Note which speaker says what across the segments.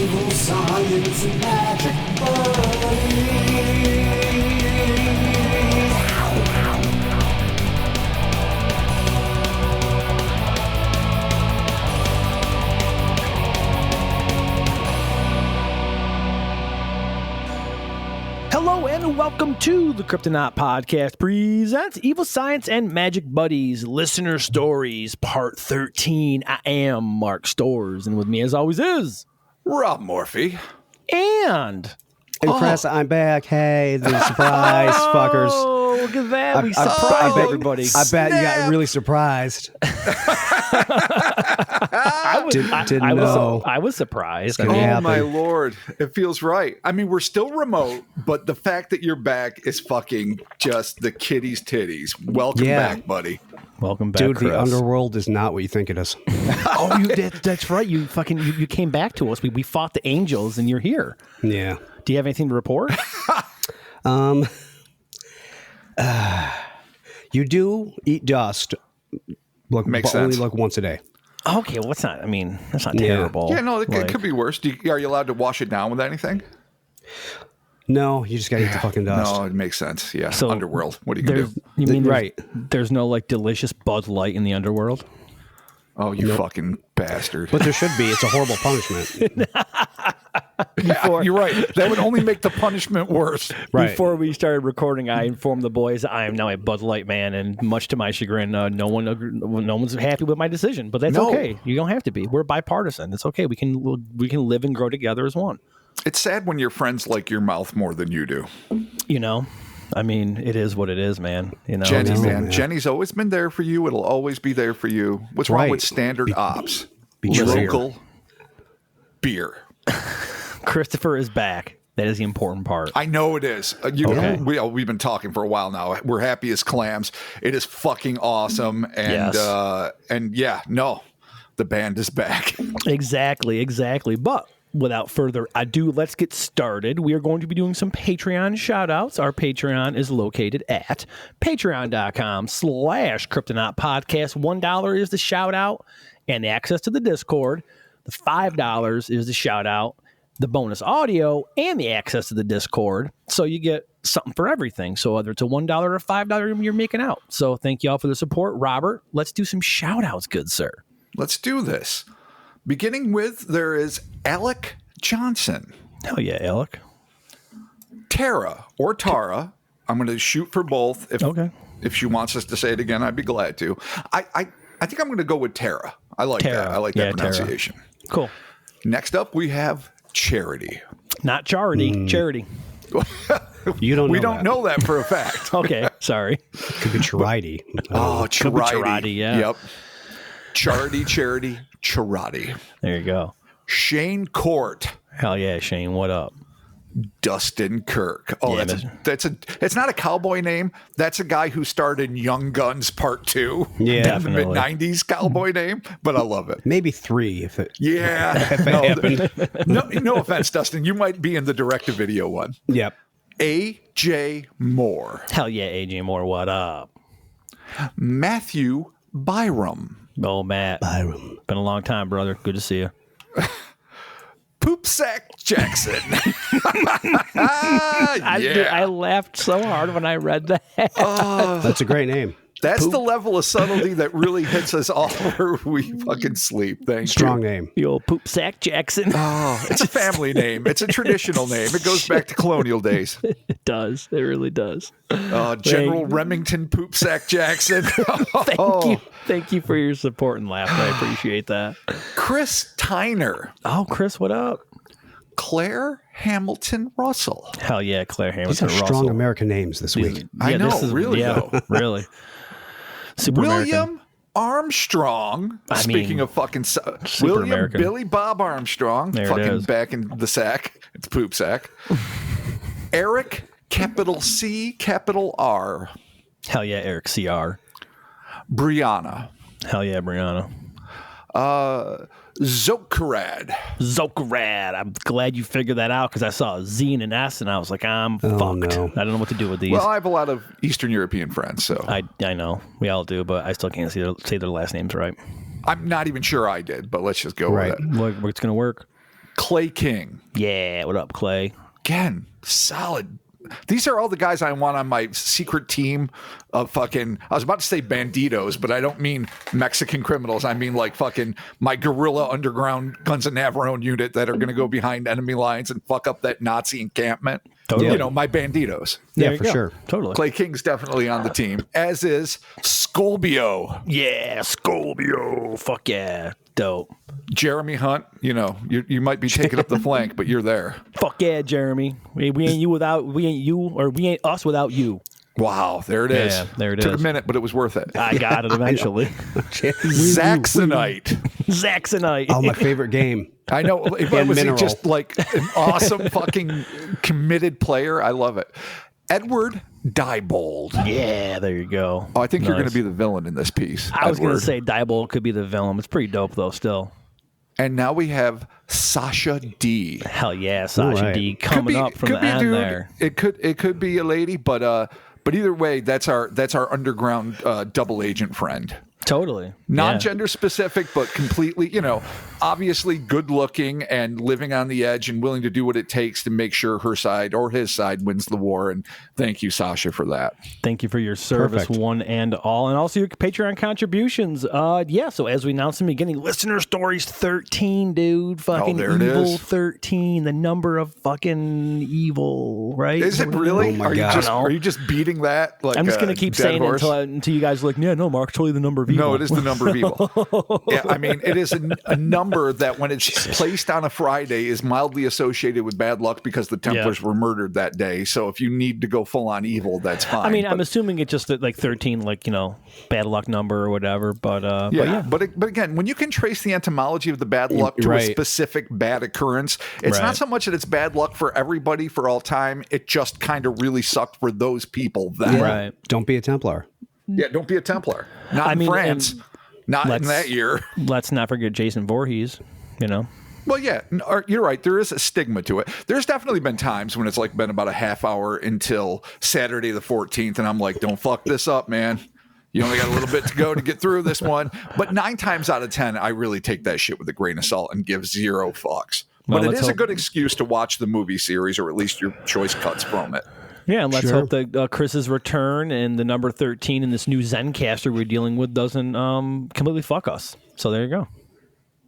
Speaker 1: Evil science and magic buddies.
Speaker 2: Hello and welcome to the Cryptonaut podcast presents Evil Science and Magic Buddies Listener Stories Part 13. I am Mark Storrs, and with me as always is
Speaker 3: Rob Morphy.
Speaker 2: And
Speaker 4: Chris, I'm back. Hey, the surprise, fuckers.
Speaker 2: Oh, look at that. We surprised everybody.
Speaker 4: I bet you got really surprised.
Speaker 2: I was surprised.
Speaker 4: gonna
Speaker 3: Oh,
Speaker 4: happen.
Speaker 3: my Lord. It feels right. I mean, we're still remote, but the fact that you're back is fucking just the kitty's titties. Welcome back, buddy.
Speaker 2: Welcome back,
Speaker 4: Dude,
Speaker 2: Chris.
Speaker 4: the underworld is not what you think it is.
Speaker 2: Oh, that's right. You fucking you came back to us. We fought the angels, and you're here.
Speaker 4: Yeah.
Speaker 2: Do you have anything to report?
Speaker 4: You do eat dust. Look,
Speaker 3: Makes
Speaker 4: but only
Speaker 3: sense.
Speaker 4: like once a day.
Speaker 2: Okay, well, that's not
Speaker 4: Yeah.
Speaker 2: terrible.
Speaker 3: Yeah, no, it
Speaker 2: Like,
Speaker 3: could be worse. Are you allowed to wash it down with anything?
Speaker 4: No, you just got to eat the fucking dust.
Speaker 3: No, it makes sense. Yeah,
Speaker 2: So,
Speaker 3: underworld. What are you going to do?
Speaker 2: You mean
Speaker 4: Right.
Speaker 2: There's no like delicious Bud Light in the underworld?
Speaker 3: Oh, you fucking bastard.
Speaker 4: But there should be. It's a horrible punishment.
Speaker 3: Yeah, you're right. That would only make the punishment worse.
Speaker 4: Right.
Speaker 2: Before we started recording, I informed the boys that I am now a Bud Light man, and much to my chagrin, no one's happy with my decision. But that's
Speaker 3: No.
Speaker 2: okay. You don't have to be. We're bipartisan. It's okay. We can live and grow together as one.
Speaker 3: It's sad when your friends like your mouth more than you do.
Speaker 2: You know, I mean, it is what it is, man. You know,
Speaker 3: Jenny,
Speaker 4: no,
Speaker 3: man.
Speaker 4: man.
Speaker 3: Jenny's always been there for you. It'll always be there for you. What's wrong
Speaker 4: right.
Speaker 3: with standard ops?
Speaker 4: be true.
Speaker 3: Local beer.
Speaker 2: Christopher is back. That is the important part.
Speaker 3: I know it is.
Speaker 2: Okay.
Speaker 3: We've been talking for a while now. We're happy as clams. It is fucking awesome. And
Speaker 2: Yes.
Speaker 3: and yeah, no, the band is back.
Speaker 2: Exactly. But without further ado, let's get started. We are going to be doing some Patreon shout-outs. Our Patreon is located at patreon.com/Cryptonaut Podcast. $1 is the shout-out and the access to the Discord. The $5 is the shout-out, the bonus audio, and the access to the Discord. So you get something for everything. So whether it's a $1 or $5, you're making out. So thank you all for the support. Robert, let's do some shout-outs, good sir.
Speaker 3: Let's do this. Beginning with, there is Alec Johnson,
Speaker 2: Hell yeah, Alec.
Speaker 3: Tara or Tara. I'm going to shoot for both.
Speaker 2: Okay.
Speaker 3: If she wants us to say it again, I'd be glad to. I think I'm going to go with Tara. I like
Speaker 2: Tara.
Speaker 3: that. I like
Speaker 2: Yeah,
Speaker 3: that
Speaker 2: Tara.
Speaker 3: pronunciation.
Speaker 2: Cool.
Speaker 3: Next up, we have Charity.
Speaker 2: Not charity, charity.
Speaker 4: You don't know
Speaker 3: We don't
Speaker 4: that.
Speaker 3: know that for a fact.
Speaker 2: Okay, sorry.
Speaker 4: Could be charity.
Speaker 3: Oh,
Speaker 2: Could be
Speaker 3: Charity.
Speaker 2: Charity, yeah.
Speaker 3: Yep. Charity, Charity.
Speaker 2: There you go.
Speaker 3: Shane Court.
Speaker 2: Hell yeah, Shane. What up?
Speaker 3: Dustin Kirk. Oh,
Speaker 2: Yeah,
Speaker 3: it's not a cowboy name. That's a guy who starred in Young Guns Part 2.
Speaker 4: Yeah,
Speaker 3: in the
Speaker 2: definitely.
Speaker 3: mid-90s cowboy name, but I love it.
Speaker 4: Maybe 3 if it.
Speaker 3: Yeah. No offense, Dustin. You might be in the direct-to-video one.
Speaker 4: Yep.
Speaker 3: A.J. Moore.
Speaker 2: Hell yeah, AJ Moore. What up?
Speaker 3: Matthew Byram.
Speaker 2: Oh, Matt.
Speaker 4: Byram.
Speaker 2: Been a long time, brother. Good to see you.
Speaker 3: Poopsack Jackson.
Speaker 2: I laughed so hard when I read that.
Speaker 4: That's a great name.
Speaker 3: That's the level of subtlety that really hits us all where we fucking sleep. Thank
Speaker 4: Strong
Speaker 3: you.
Speaker 4: name.
Speaker 2: The old poop sack Jackson.
Speaker 3: Oh, it's a family name. It's a traditional name. It goes back to colonial days.
Speaker 2: It does. It really does.
Speaker 3: General Remington Poopsack Jackson.
Speaker 2: Thank you for your support and laughter. I appreciate that.
Speaker 3: Chris Tyner.
Speaker 2: Oh, Chris, what up?
Speaker 3: Claire Hamilton Russell.
Speaker 2: Hell yeah, Claire
Speaker 4: These
Speaker 2: Hamilton
Speaker 4: are
Speaker 2: Russell.
Speaker 4: strong American names this week.
Speaker 3: I know,
Speaker 2: this is,
Speaker 3: really, though.
Speaker 2: really. Super
Speaker 3: William
Speaker 2: American.
Speaker 3: Armstrong. Speaking of fucking William
Speaker 2: American.
Speaker 3: Billy Bob Armstrong.
Speaker 2: There it
Speaker 3: fucking
Speaker 2: is.
Speaker 3: back in the sack. It's poop sack. Eric, capital C, capital R.
Speaker 2: Hell yeah, Eric CR.
Speaker 3: Brianna.
Speaker 2: Hell yeah, Brianna.
Speaker 3: Zokarad.
Speaker 2: Zokarad. I'm glad you figured that out because I saw a Z and an S and I was like, I'm fucked.
Speaker 4: no.
Speaker 2: I don't know what to do with these.
Speaker 3: Well, I have a lot of Eastern European friends, so
Speaker 2: I know. We all do, but I still can't say their last names right.
Speaker 3: I'm not even sure I did, but let's just go
Speaker 4: Right.
Speaker 3: with it.
Speaker 2: Look, it's going to work.
Speaker 3: Clay King.
Speaker 2: Yeah, what up, Clay?
Speaker 3: Again, solid. These are all the guys I want on my secret team of fucking, I was about to say banditos, but I don't mean Mexican criminals. I mean like fucking my guerrilla underground Guns of Navarone unit that are going to go behind enemy lines and fuck up that Nazi encampment.
Speaker 2: Totally.
Speaker 3: You know, my banditos.
Speaker 2: There
Speaker 4: Yeah,
Speaker 2: you
Speaker 4: for
Speaker 2: go.
Speaker 4: sure.
Speaker 2: Totally.
Speaker 3: Clay King's definitely on the team, as is Scolbio.
Speaker 2: Yeah, Scolbio. Fuck yeah. Dope.
Speaker 3: Jeremy Hunt, you know, you might be taking up the flank, but you're there.
Speaker 2: Fuck yeah, Jeremy. We ain't you, or we ain't us without you.
Speaker 3: Wow, there it is.
Speaker 2: Yeah, there it
Speaker 3: Took
Speaker 2: is.
Speaker 3: a minute, but it was worth it.
Speaker 2: I got it eventually.
Speaker 3: Zaxxonite.
Speaker 2: Zaxxonite.
Speaker 4: Oh, my favorite game.
Speaker 3: I know. If I
Speaker 4: And
Speaker 3: was
Speaker 4: Mineral.
Speaker 3: just like an awesome fucking committed player, I love it. Edward Diebold.
Speaker 2: Yeah, there you go.
Speaker 3: Oh, I think you're going
Speaker 2: Nice.
Speaker 3: to be the villain in this piece.
Speaker 2: I was going
Speaker 3: Edward.
Speaker 2: to say Diebold could be the villain. It's pretty dope, though, still.
Speaker 3: And now we have Sasha D.
Speaker 2: Hell yeah, Sasha
Speaker 4: right.
Speaker 2: D coming up from the end
Speaker 3: dude.
Speaker 2: there.
Speaker 3: It could be a lady, but either way, that's our underground double agent friend.
Speaker 2: Totally.
Speaker 3: Non-gender specific, but completely, you know, obviously good looking and living on the edge and willing to do what it takes to make sure her side or his side wins the war. And thank you, Sasha, for that.
Speaker 2: Thank you for your service,
Speaker 4: Perfect.
Speaker 2: one and all, and also your Patreon contributions. Yeah, so as we announced in the beginning, listener stories 13, dude. Fucking
Speaker 3: there it
Speaker 2: evil
Speaker 3: is.
Speaker 2: 13, the number of fucking evil, right?
Speaker 3: Is it really?
Speaker 4: Oh my
Speaker 3: are you
Speaker 4: God.
Speaker 3: just
Speaker 2: No.
Speaker 3: are you just beating that? Like
Speaker 2: I'm just going
Speaker 3: a
Speaker 2: to keep
Speaker 3: dead
Speaker 2: saying
Speaker 3: horse?
Speaker 2: it until you guys are like, yeah, no, Mark, totally the number of evil.
Speaker 3: No, it is the number of evil. Yeah, I mean, it is a number that when it's placed on a Friday is mildly associated with bad luck because the Templars were murdered that day. So if you need to go full on evil, that's fine.
Speaker 2: I mean, I'm
Speaker 3: But-
Speaker 2: assuming it's just like 13, like, you know, bad luck number or whatever. But
Speaker 3: but again, when you can trace the etymology of the bad luck to a
Speaker 4: Right.
Speaker 3: specific bad occurrence, it's
Speaker 2: Right.
Speaker 3: not so much that it's bad luck for everybody for all time. It just kind of really sucked for those people. That
Speaker 2: Right.
Speaker 4: Don't be a Templar.
Speaker 3: yeah, don't be a Templar. Not
Speaker 2: I
Speaker 3: in
Speaker 2: mean,
Speaker 3: France.
Speaker 2: and
Speaker 3: Not in
Speaker 2: let's-
Speaker 3: that year.
Speaker 2: let's not forget Jason Voorhees, you know.
Speaker 3: Well, yeah, you're right. There is a stigma to it. There's definitely been times when it's like been about a half hour until Saturday the 14th, and I'm like, don't fuck this up, man. You only got a little bit to go to get through this one. But 9 times out of 10, I really take that shit with a grain of salt and give 0 fucks.
Speaker 2: Well,
Speaker 3: But it
Speaker 2: let's
Speaker 3: is a
Speaker 2: hope-
Speaker 3: good excuse to watch the movie series, or at least your choice cuts from it.
Speaker 2: Yeah, and let's
Speaker 4: Sure.
Speaker 2: hope that Chris's return and the number 13 in this new Zencaster we're dealing with doesn't completely fuck us. So there you go.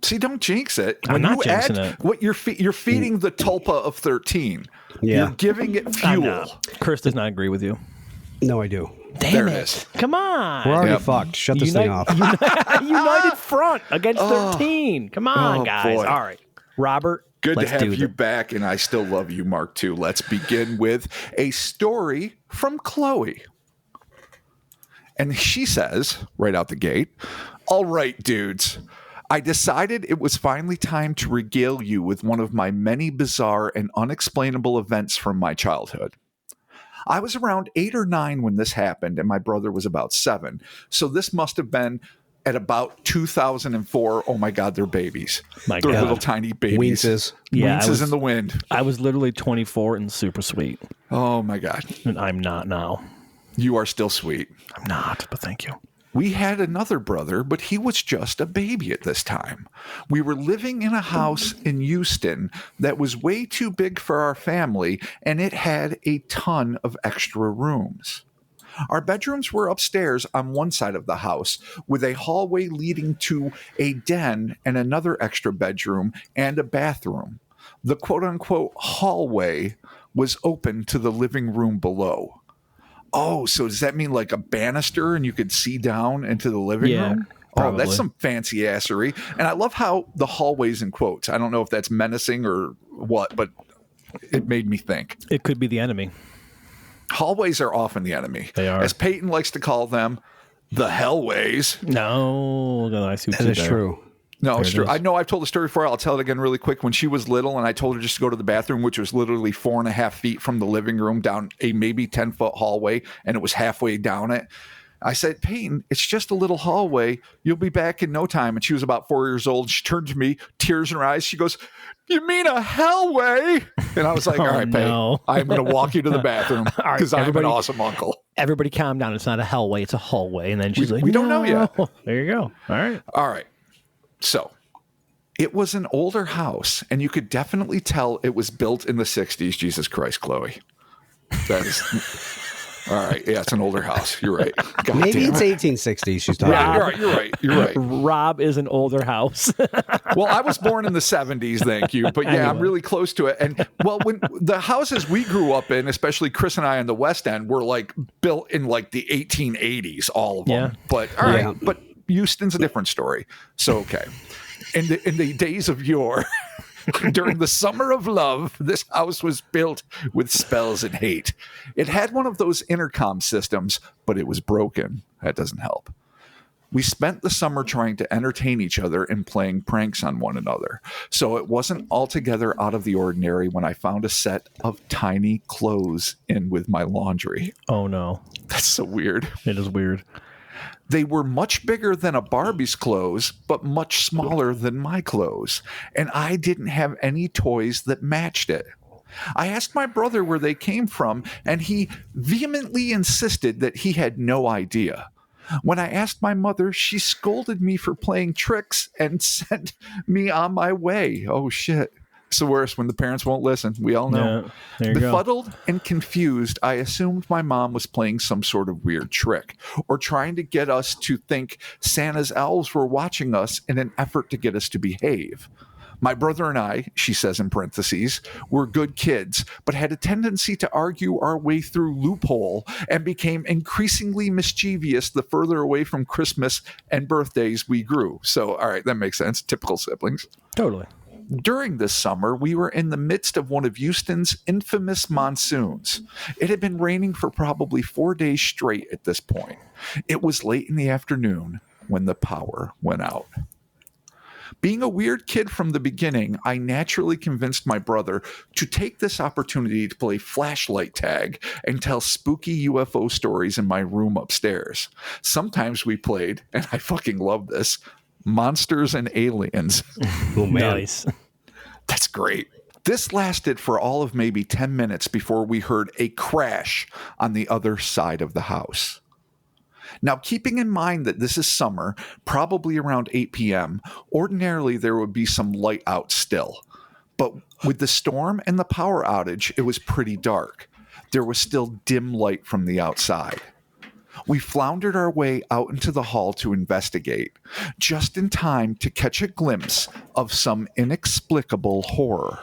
Speaker 3: See, don't jinx it.
Speaker 2: I'm
Speaker 3: When
Speaker 2: not
Speaker 3: you
Speaker 2: jinxing
Speaker 3: add
Speaker 2: it.
Speaker 3: what you're feeding the tulpa of 13.
Speaker 4: Yeah.
Speaker 3: You're giving it
Speaker 2: I'm
Speaker 3: fuel.
Speaker 2: not. Chris does not agree with you.
Speaker 4: No, I do.
Speaker 2: Damn
Speaker 3: There
Speaker 2: it.
Speaker 3: it is.
Speaker 2: Come on.
Speaker 4: We're already
Speaker 3: Yep.
Speaker 4: fucked. Shut this thing off.
Speaker 2: United front against 13. Come on,
Speaker 3: Oh,
Speaker 2: guys.
Speaker 3: boy.
Speaker 2: All right. Robert,
Speaker 3: Good
Speaker 2: let's
Speaker 3: to
Speaker 2: do
Speaker 3: have you
Speaker 2: this.
Speaker 3: back, and I still love you, Mark, too. Let's begin with a story from Chloe. And she says, right out the gate, all right, dudes, I decided it was finally time to regale you with one of my many bizarre and unexplainable events from my childhood. I was around 8 or 9 when this happened, and my brother was about 7. So this must have been at about 2004. Oh my God, they're babies.
Speaker 2: My
Speaker 3: They're
Speaker 2: God.
Speaker 3: little tiny babies.
Speaker 4: Winces.
Speaker 2: Yeah, I
Speaker 3: Winces
Speaker 2: was-
Speaker 3: in the wind.
Speaker 2: I was literally 24 and super sweet.
Speaker 3: Oh my God.
Speaker 2: And I'm not now.
Speaker 3: You are still sweet.
Speaker 2: I'm not, but thank you.
Speaker 3: We had another brother, but he was just a baby at this time. We were living in a house in Houston that was way too big for our family, and it had a ton of extra rooms. Our bedrooms were upstairs on one side of the house, with a hallway leading to a den and another extra bedroom and a bathroom. The quote-unquote hallway was open to the living room below. Oh, so does that mean like a banister and you could see down into the living
Speaker 2: Yeah,
Speaker 3: room?
Speaker 2: probably.
Speaker 3: Oh, that's some fancy assery. And I love how the hallways in quotes. I don't know if that's menacing or what, but it made me think.
Speaker 2: It could be the enemy.
Speaker 3: Hallways are often the enemy.
Speaker 2: They are.
Speaker 3: As Peyton likes to call them, the hellways.
Speaker 2: No, I see what
Speaker 4: That
Speaker 2: you
Speaker 4: is
Speaker 2: did there.
Speaker 4: true.
Speaker 3: No, it's
Speaker 2: it
Speaker 3: true.
Speaker 2: is.
Speaker 3: I know I've told the story before. I'll tell it again really quick. When she was little and I told her just to go to the bathroom, which was literally 4.5 feet from the living room down a maybe 10-foot hallway, and it was halfway down it. I said, Peyton, it's just a little hallway. You'll be back in no time. And she was about 4 years old. She turned to me, tears in her eyes. She goes, you mean a hellway? And I was like, all right,
Speaker 2: no.
Speaker 3: Peyton, I'm going to walk you to the bathroom
Speaker 2: right,
Speaker 3: because I'm an
Speaker 2: everybody-
Speaker 3: awesome uncle.
Speaker 2: Everybody calm down. It's not a hellway. It's a hallway. And then she's like,
Speaker 3: we don't know yet.
Speaker 2: There you go. All right.
Speaker 3: All right. So It was an older house, and you could definitely tell it was built in the 60s. Jesus Christ, Chloe. That is... All right. Yeah, it's an older house. You're right. God
Speaker 4: Maybe
Speaker 3: damn
Speaker 4: it's
Speaker 3: it.
Speaker 4: 1860s she's talking
Speaker 3: Yeah,
Speaker 4: about.
Speaker 3: you're right. You're right.
Speaker 2: Rob is an older house.
Speaker 3: Well, I was born in the 70s, thank you. But yeah, I'm really close to it. And well, when the houses we grew up in, especially Chris and I in the West End, were like built in like the 1880s, all of them.
Speaker 2: Yeah.
Speaker 3: But all right,
Speaker 4: Yeah.
Speaker 3: but Houston's a different story. So okay. In the days of yore, during the summer of love, this house was built with spells and hate. It had one of those intercom systems, but it was broken. That doesn't help. We spent the summer trying to entertain each other and playing pranks on one another. So it wasn't altogether out of the ordinary when I found a set of tiny clothes in with my laundry.
Speaker 2: Oh, no.
Speaker 3: That's so weird.
Speaker 2: It is weird.
Speaker 3: They were much bigger than a Barbie's clothes, but much smaller than my clothes. And I didn't have any toys that matched it. I asked my brother where they came from, and he vehemently insisted that he had no idea. When I asked my mother, she scolded me for playing tricks and sent me on my way. Oh, shit. It's the worst when the parents won't listen. We all know.
Speaker 2: Yeah, there you go.
Speaker 3: Befuddled and confused, I assumed my mom was playing some sort of weird trick or trying to get us to think Santa's elves were watching us in an effort to get us to behave. My brother and I, she says in parentheses, were good kids, but had a tendency to argue our way through loophole and became increasingly mischievous the further away from Christmas and birthdays we grew. So, all right, that makes sense. Typical siblings.
Speaker 2: Totally.
Speaker 3: During this summer, we were in the midst of one of Houston's infamous monsoons. It had been raining for probably 4 days straight at this point. It was late in the afternoon when the power went out. Being a weird kid from the beginning, I naturally convinced my brother to take this opportunity to play flashlight tag and tell spooky UFO stories in my room upstairs. Sometimes we played, and I fucking love this, monsters and aliens.
Speaker 4: Oh, man.
Speaker 2: Nice.
Speaker 3: That's great. This lasted for all of maybe 10 minutes before we heard a crash on the other side of the house. Now, keeping in mind that this is summer, probably around 8 p.m., ordinarily there would be some light out still. But with the storm and the power outage, it was pretty dark. There was still dim light from the outside. We floundered our way out into the hall to investigate, just in time to catch a glimpse of some inexplicable horror.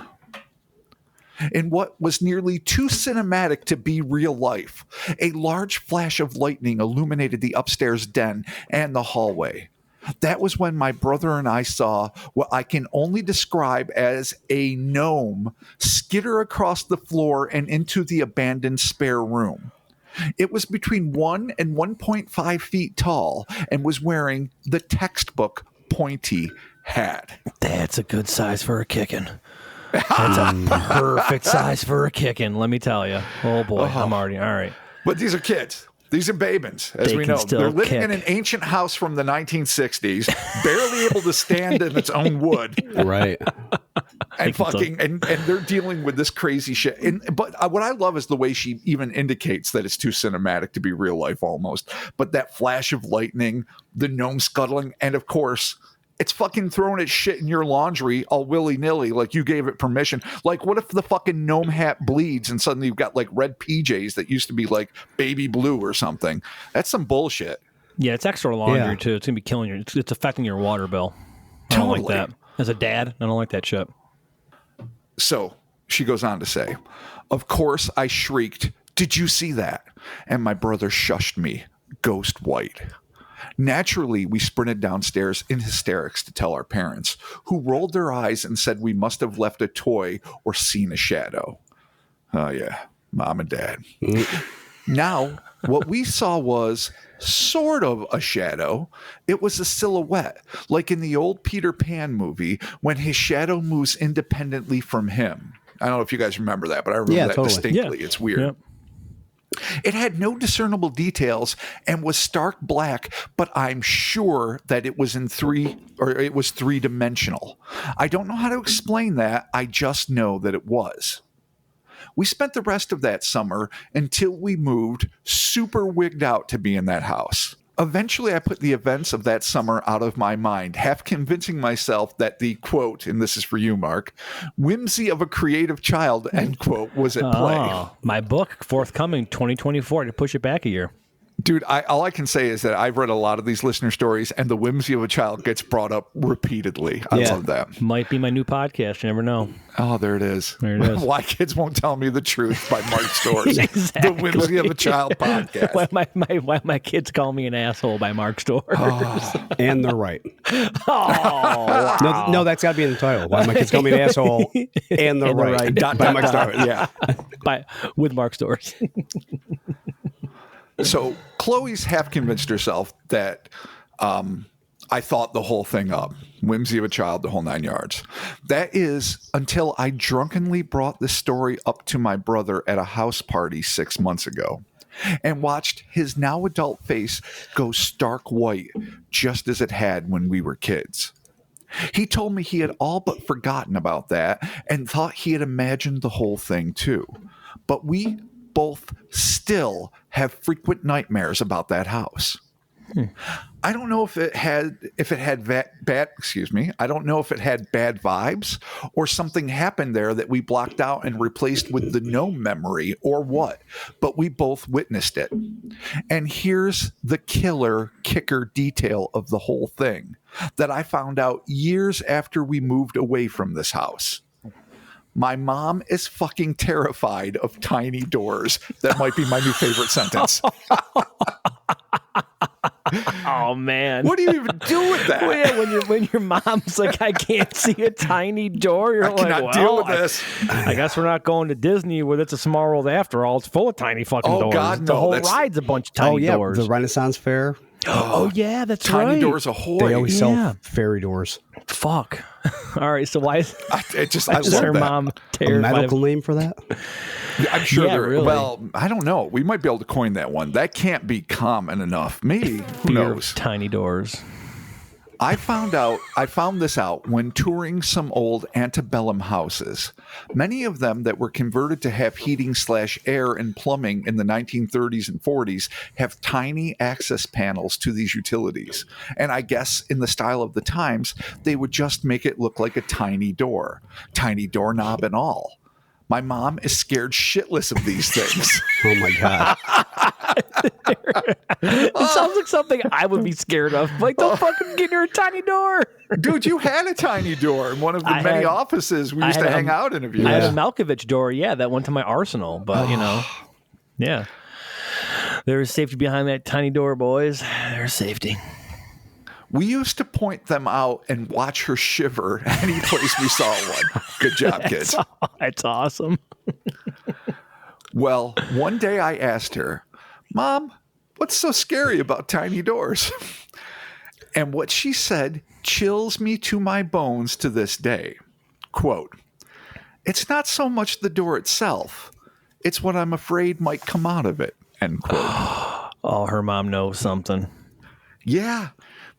Speaker 3: In what was nearly too cinematic to be real life, a large flash of lightning illuminated the upstairs den and the hallway. That was when my brother and I saw what I can only describe as a gnome skitter across the floor and into the abandoned spare room. It was between 1 and 1.5 feet tall and was wearing the textbook pointy hat.
Speaker 2: That's a good size for a kicking. That's a perfect size for a kicking, let me tell you. Oh, boy. I'm already... All right.
Speaker 3: But these are kids. These are babins, as
Speaker 2: They
Speaker 3: we
Speaker 2: can
Speaker 3: know.
Speaker 2: still
Speaker 3: They're living
Speaker 2: kick.
Speaker 3: in an ancient house from the 1960s, barely able to stand in its own wood.
Speaker 4: Right.
Speaker 3: And fucking and they're dealing with this crazy shit. But what I love is the way she even indicates that it's too cinematic to be real life almost. But that flash of lightning, the gnome scuttling, and of course, it's fucking throwing its shit in your laundry all willy-nilly like you gave it permission. Like, what if the fucking gnome hat bleeds and suddenly you've got like red PJs that used to be like baby blue or something? That's some bullshit.
Speaker 2: Yeah, it's extra laundry,
Speaker 4: Yeah.
Speaker 2: too. It's going to be killing you. It's affecting your water bill. I don't like
Speaker 3: Totally.
Speaker 2: that. As a dad, I don't like that shit.
Speaker 3: So she goes on to say, of course, I shrieked, "Did you see that?" And my brother shushed me, ghost white. Naturally, we sprinted downstairs in hysterics to tell our parents, who rolled their eyes and said we must have left a toy or seen a shadow. Oh, yeah, mom and dad. Now, what we saw was sort of a shadow. It was a silhouette, like in the old Peter Pan movie when his shadow moves independently from him. I don't know if you guys remember that, but I remember that
Speaker 4: totally.
Speaker 3: distinctly. It's weird.
Speaker 2: Yep.
Speaker 3: It had no discernible details and was stark black, but I'm sure that it was three-dimensional. I don't know how to explain that. I just know that it was. We spent the rest of that summer until we moved super wigged out to be in that house. Eventually, I put the events of that summer out of my mind, half convincing myself that the quote, and this is for you, Mark, whimsy of a creative child, end quote, was at play.
Speaker 2: Oh, my book, forthcoming 2024, to push it back a year.
Speaker 3: Dude, all I can say is that I've read a lot of these listener stories, and the whimsy of a child gets brought up repeatedly. I love that.
Speaker 2: Might be my new podcast. You never know.
Speaker 3: Oh, there it is.
Speaker 2: There it is.
Speaker 3: Why Kids Won't Tell Me the Truth by Mark Stores.
Speaker 2: Exactly.
Speaker 3: The whimsy of a child podcast.
Speaker 2: Why my kids call me an asshole by Mark Stores.
Speaker 4: And they're right.
Speaker 2: Oh, wow.
Speaker 4: No, that's got to be in the title. Why my kids call me an asshole, and they're right. By Mark Stores.
Speaker 3: Yeah.
Speaker 2: With Mark Stores.
Speaker 3: So Chloe's half convinced herself that I thought the whole thing up. Whimsy of a child, the whole 9 yards. That is until I drunkenly brought this story up to my brother at a house party 6 months ago and watched his now adult face go stark white, just as it had when we were kids. He told me he had all but forgotten about that and thought he had imagined the whole thing too. But we both still have frequent nightmares about that house. I don't know if it had bad I don't know if it had bad vibes or something happened there that we blocked out and replaced with the Gnome memory or what, but we both witnessed it. And here's the kicker detail of the whole thing that I found out years after we moved away from this house. My mom is fucking terrified of tiny doors. That might be my new favorite sentence.
Speaker 2: Oh man!
Speaker 3: What do you even do with that?
Speaker 2: Well, yeah, when your mom's like, I can't see a tiny door. You're
Speaker 3: I
Speaker 2: like,
Speaker 3: cannot deal with this.
Speaker 2: I guess we're not going to Disney where it's a small world after all. It's full of tiny fucking doors.
Speaker 3: God, no,
Speaker 2: the whole
Speaker 3: that's-
Speaker 2: ride's a bunch of tiny doors.
Speaker 4: The Renaissance Fair.
Speaker 2: Oh yeah, that's
Speaker 3: Tiny
Speaker 2: right.
Speaker 3: doors ahoy.
Speaker 4: They always
Speaker 2: Yeah.
Speaker 4: sell fairy doors.
Speaker 2: Fuck. All right, so why is
Speaker 3: I
Speaker 2: is
Speaker 3: love
Speaker 2: her
Speaker 3: that.
Speaker 2: mom
Speaker 4: A
Speaker 2: terrified
Speaker 4: medical
Speaker 2: of?
Speaker 4: name for that?
Speaker 3: I'm sure
Speaker 2: Yeah,
Speaker 3: there.
Speaker 2: really.
Speaker 3: Well, I don't know. We might be able to coin that one. That can't be common enough. Maybe. Who
Speaker 2: Fear of
Speaker 3: knows?
Speaker 2: tiny doors.
Speaker 3: I found this out when touring some old antebellum houses. Many of them that were converted to have heating/air and plumbing in the 1930s and 40s have tiny access panels to these utilities. And I guess in the style of the times, they would just make it look like a tiny doorknob and all. My mom is scared shitless of these things.
Speaker 4: Oh my God.
Speaker 2: It sounds like something I would be scared of. Like, don't fucking get near a tiny door.
Speaker 3: Dude, you had a tiny door in one of the
Speaker 2: I
Speaker 3: many
Speaker 2: had-
Speaker 3: offices we
Speaker 2: I
Speaker 3: used
Speaker 2: had
Speaker 3: to
Speaker 2: a-
Speaker 3: hang out in.
Speaker 2: I had a Malkovich door, that went to my arsenal, but yeah. There's safety behind that tiny door, boys. There's safety.
Speaker 3: We used to point them out and watch her shiver any place we saw one. Good job, kids.
Speaker 2: That's awesome.
Speaker 3: Well, one day I asked her, Mom, what's so scary about tiny doors? And what she said chills me to my bones to this day. Quote, it's not so much the door itself. It's what I'm afraid might come out of it. End quote.
Speaker 2: Oh, her mom knows something.
Speaker 3: Yeah.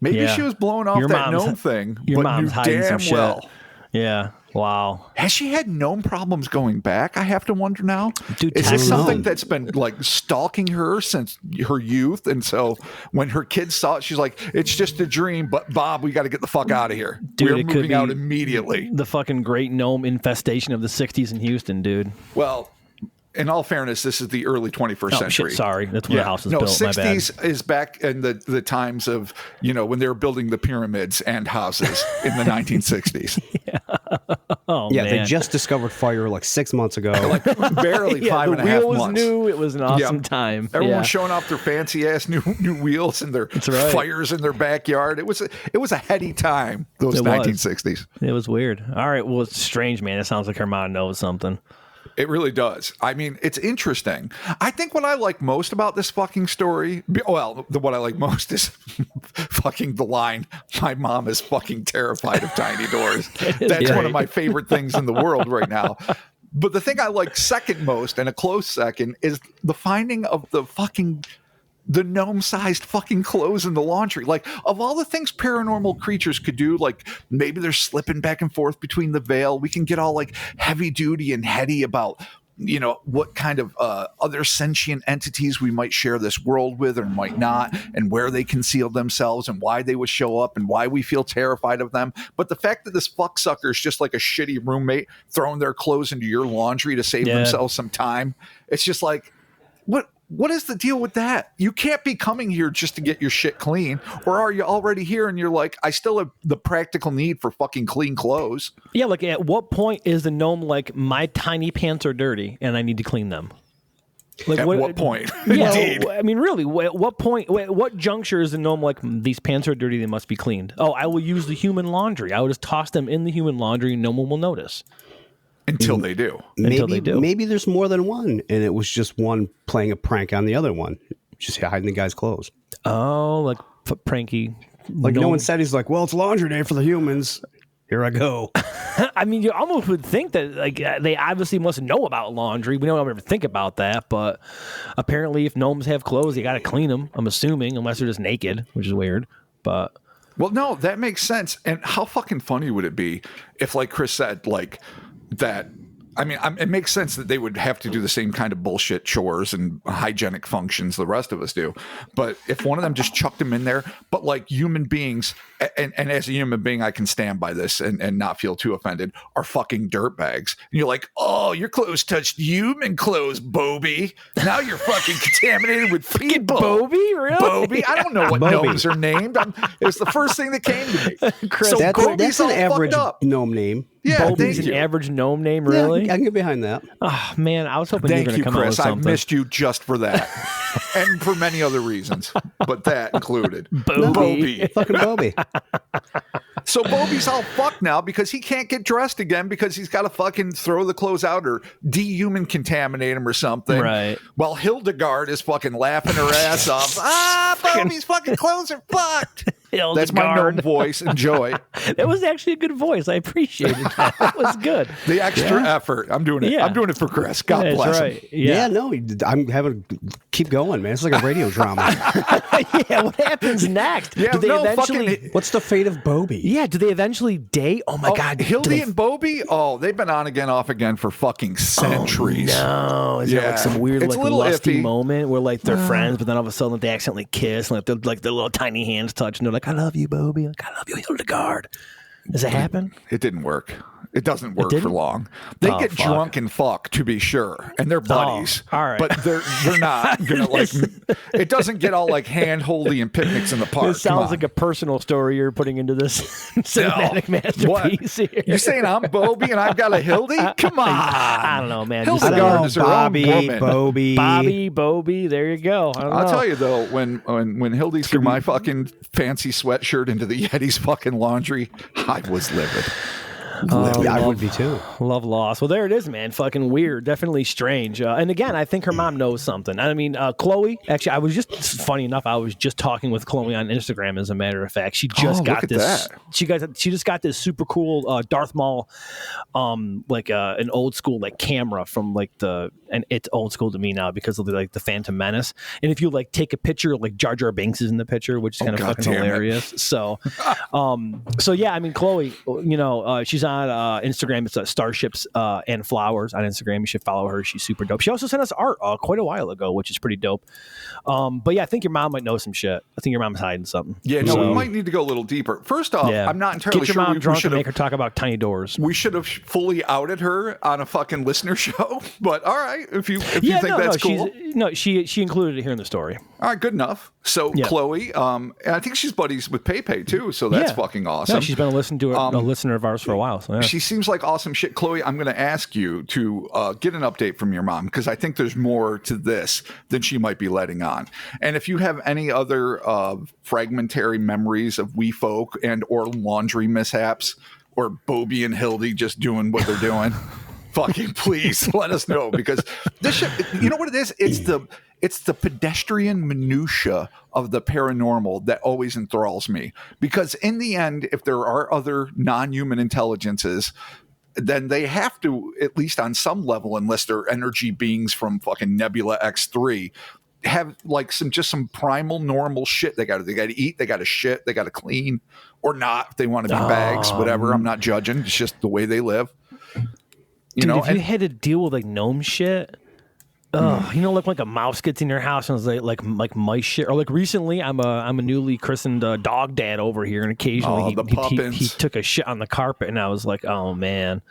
Speaker 3: Maybe
Speaker 2: Yeah.
Speaker 3: she was blowing off
Speaker 2: Your
Speaker 3: that
Speaker 2: mom's-
Speaker 3: gnome thing,
Speaker 2: Your
Speaker 3: but
Speaker 2: mom's
Speaker 3: knew
Speaker 2: hiding
Speaker 3: damn
Speaker 2: some shit.
Speaker 3: well.
Speaker 2: Yeah. Wow.
Speaker 3: Has she had gnome problems going back? I have to wonder now.
Speaker 2: Dude,
Speaker 3: Is
Speaker 2: I
Speaker 3: it
Speaker 2: don't
Speaker 3: something
Speaker 4: know.
Speaker 3: that's been like stalking her since her youth? And so when her kids saw it, she's like, it's just a dream, but Bob, we got to get the fuck out of here.
Speaker 2: Dude,
Speaker 3: We're
Speaker 2: it could
Speaker 3: moving out
Speaker 2: be-
Speaker 3: immediately.
Speaker 2: The fucking great gnome infestation of the 60s in Houston, dude.
Speaker 3: Well, in all fairness, this is the early 21st
Speaker 2: Oh,
Speaker 3: century.
Speaker 2: shit, sorry. That's when the house was
Speaker 3: no,
Speaker 2: built.
Speaker 3: 60s
Speaker 2: My bad.
Speaker 3: is back in the times of, when they were building the pyramids and houses in the 1960s.
Speaker 2: Oh,
Speaker 4: Yeah,
Speaker 2: man.
Speaker 4: they just discovered fire like 6 months ago.
Speaker 3: Barely
Speaker 2: yeah,
Speaker 3: five
Speaker 2: the
Speaker 3: and a half
Speaker 2: wheel was
Speaker 3: months.
Speaker 2: new. It was an awesome
Speaker 3: Yeah.
Speaker 2: time.
Speaker 3: Everyone's
Speaker 2: Yeah.
Speaker 3: showing off their fancy ass new wheels and their
Speaker 2: right.
Speaker 3: fires in their backyard. It was a heady time, those
Speaker 2: It was.
Speaker 3: 1960s.
Speaker 2: It was weird. All right. Well, it's strange, man. It sounds like her mom knows something.
Speaker 3: It really does. I mean, it's interesting. I think what I like most about this fucking story, what I like most is fucking the line, my mom is fucking terrified of tiny doors. That's one of my favorite things in the world right now. But the thing I like second most, and a close second, is the finding of the gnome-sized fucking clothes in the laundry. Like, of all the things paranormal creatures could do, like maybe they're slipping back and forth between the veil. We can get all like heavy duty and heady about what kind of other sentient entities we might share this world with or might not, and where they conceal themselves and why they would show up and why we feel terrified of them. But the fact that this fucksucker is just like a shitty roommate throwing their clothes into your laundry to save themselves some time, it's just like, what is the deal with that? You can't be coming here just to get your shit clean. Or are you already here and you're like, I still have the practical need for fucking clean clothes?
Speaker 2: Yeah, like at what point is the gnome like, my tiny pants are dirty and I need to clean them? Like
Speaker 3: at what point?
Speaker 2: Yeah,
Speaker 3: Indeed.
Speaker 2: I mean, really, at what point, what juncture is the gnome like, these pants are dirty, they must be cleaned? Oh, I will use the human laundry. I will just toss them in the human laundry and no one will notice.
Speaker 3: Until they do.
Speaker 4: Maybe there's more than one, and it was just one playing a prank on the other one, just hiding the guy's clothes.
Speaker 2: Oh, like pranky.
Speaker 4: Like no one said, he's like, well, it's laundry day for the humans. Here I go.
Speaker 2: I mean, you almost would think that like they obviously must know about laundry. We don't ever think about that, but apparently if gnomes have clothes, you got to clean them, I'm assuming, unless they're just naked, which is weird. But
Speaker 3: well, no, that makes sense. And how fucking funny would it be if, like Chris said, like that, I mean, it makes sense that they would have to do the same kind of bullshit chores and hygienic functions the rest of us do. But if one of them just chucked them in there, but like human beings, and as a human being, I can stand by this and not feel too offended, are fucking dirtbags. And you're like, oh, your clothes touched human clothes, Bobby. Now you're fucking contaminated with people.
Speaker 2: Bobby? Really?
Speaker 3: Bobby? I don't know what gnomes are named. It's the first thing that came to me.
Speaker 2: Chris,
Speaker 3: so
Speaker 4: that's an average gnome name.
Speaker 3: Yeah,
Speaker 2: Bobby's an average gnome name, really?
Speaker 4: Yeah, I can get behind that.
Speaker 2: Oh, man, I was hoping you were going to come
Speaker 3: Chris.
Speaker 2: out with something.
Speaker 3: I missed you just for that. And for many other reasons, but that included.
Speaker 2: Bobby.
Speaker 4: Fucking Bobby.
Speaker 3: So Bobby's all fucked now because he can't get dressed again because he's got to fucking throw the clothes out or dehuman contaminate him or something.
Speaker 2: Right.
Speaker 3: While Hildegard is fucking laughing her ass off. Bobby's fucking clothes are fucked. That's my gnome voice. Enjoy.
Speaker 2: That was actually a good voice. I appreciated that. That was good.
Speaker 3: The extra effort. I'm doing it.
Speaker 2: Yeah.
Speaker 3: I'm doing it for Chris. God
Speaker 2: That's
Speaker 3: bless
Speaker 2: right.
Speaker 3: him.
Speaker 4: Yeah, no, I'm having keep going, man. It's like a radio drama.
Speaker 2: Yeah, what happens next?
Speaker 3: Yeah,
Speaker 2: do they
Speaker 3: no,
Speaker 2: eventually?
Speaker 4: What's the fate of Bobby?
Speaker 2: Yeah, do they eventually date? Oh my God,
Speaker 3: Hildy and Bobby. Oh, they've been on again, off again for fucking centuries.
Speaker 2: No, is there like some weird
Speaker 3: It's
Speaker 2: like
Speaker 3: a little
Speaker 2: lusty
Speaker 3: iffy.
Speaker 2: moment where like they're friends, but then all of a sudden they accidentally kiss, and like their little tiny hands touch, and they're like, "I love you, Bobby. Like, I love you, Hildegard." Does it happen?
Speaker 3: It didn't work. It doesn't work
Speaker 2: didn't?
Speaker 3: for long. They get
Speaker 2: fuck.
Speaker 3: drunk and fuck, to be sure, and they're buddies.
Speaker 2: all right.
Speaker 3: But they're not gonna like. It doesn't get all like hand holdy and picnics in the park.
Speaker 2: It sounds like a personal story you're putting into this cinematic masterpiece here.
Speaker 3: You're saying I'm Bobby and I've got a Hildy? Come on.
Speaker 2: I don't know, man.
Speaker 3: Hildegard is her own woman.
Speaker 2: Bobby. There you go.
Speaker 3: I'll tell you though, when Hildy threw my fucking fancy sweatshirt into the Yeti's fucking laundry, I was livid.
Speaker 4: Yeah, I would be too.
Speaker 2: Love loss. Well, there it is, man. Fucking weird. Definitely strange. And again, I think her mom knows something. I mean, Chloe, actually, I was just, funny enough, I was just talking with Chloe on Instagram, as a matter of fact. She just got this. She just got this super cool Darth Maul, like an old school like camera from like and it's old school to me now because of the Phantom Menace. And if you like take a picture, like Jar Jar Binks is in the picture, which is kind of fucking hilarious. So yeah, I mean, Chloe, she's on Instagram. It's Starships and Flowers on Instagram. You should follow her. She's super dope. She also sent us art quite a while ago, which is pretty dope. But yeah, I think your mom might know some shit. I think your mom's hiding something.
Speaker 3: Yeah, no, we might need to go a little deeper. First off, I'm not entirely
Speaker 2: Get your
Speaker 3: sure
Speaker 2: mom drunk
Speaker 3: we should
Speaker 2: and make her talk about tiny doors.
Speaker 3: We should have fully outed her on a fucking listener show. But all right, if you think that's cool.
Speaker 2: She included it here in the story.
Speaker 3: All right, good enough. So Chloe, and I think she's buddies with Pepe too, so that's fucking awesome.
Speaker 2: No, she's been a listener of ours for a while. So yeah.
Speaker 3: She seems like awesome shit. Chloe, I'm going to ask you to get an update from your mom because I think there's more to this than she might be letting on. And if you have any other fragmentary memories of wee folk and or laundry mishaps or Bobby and Hildy just doing what they're doing, fucking please let us know because this shit, you know what it is? It's the pedestrian minutia of the paranormal that always enthralls me because in the end, if there are other non-human intelligences, then they have to, at least on some level, unless they're energy beings from fucking Nebula X3, have like some primal normal shit they got to eat, they got to shit, they got to clean or not if they want to be bags, whatever. I'm not judging. It's just the way they live.
Speaker 2: Dude,
Speaker 3: know,
Speaker 2: if you had to deal with like gnome shit, you know, like a mouse gets in your house and it's like mice shit, or like recently, I'm a newly christened dog dad over here, and occasionally
Speaker 3: the
Speaker 2: he
Speaker 3: puppins.
Speaker 2: took a shit on the carpet, and I was like, oh man.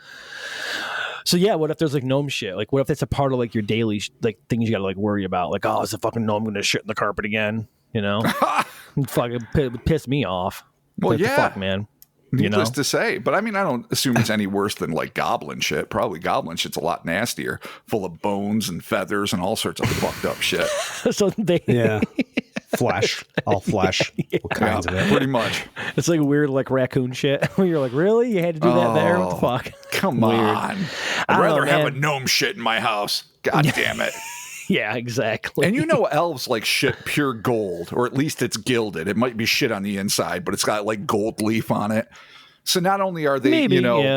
Speaker 2: So yeah, what if there's like gnome shit? Like, what if it's a part of like your daily like things you got to like worry about? Like, oh, is the fucking gnome gonna shit in the carpet again? You know, fucking piss me off.
Speaker 3: Well,
Speaker 2: What the
Speaker 3: yeah.
Speaker 2: fuck, man.
Speaker 3: Needless to say, but I mean, I don't assume it's any worse than like goblin shit. Probably goblin shit's a lot nastier, full of bones and feathers and all sorts of fucked up shit.
Speaker 2: So they
Speaker 4: Flesh, all flesh, all kinds of it.
Speaker 3: Pretty much.
Speaker 2: It's like weird, like raccoon shit. Where you're like, really? You had to do that there? What the fuck?
Speaker 3: Come
Speaker 2: Weird.
Speaker 3: on. I'd rather have a gnome shit in my house. God damn it.
Speaker 2: Yeah, exactly.
Speaker 3: And you know, elves like shit pure gold, or at least it's gilded. It might be shit on the inside, but it's got like gold leaf on it. So not only are they,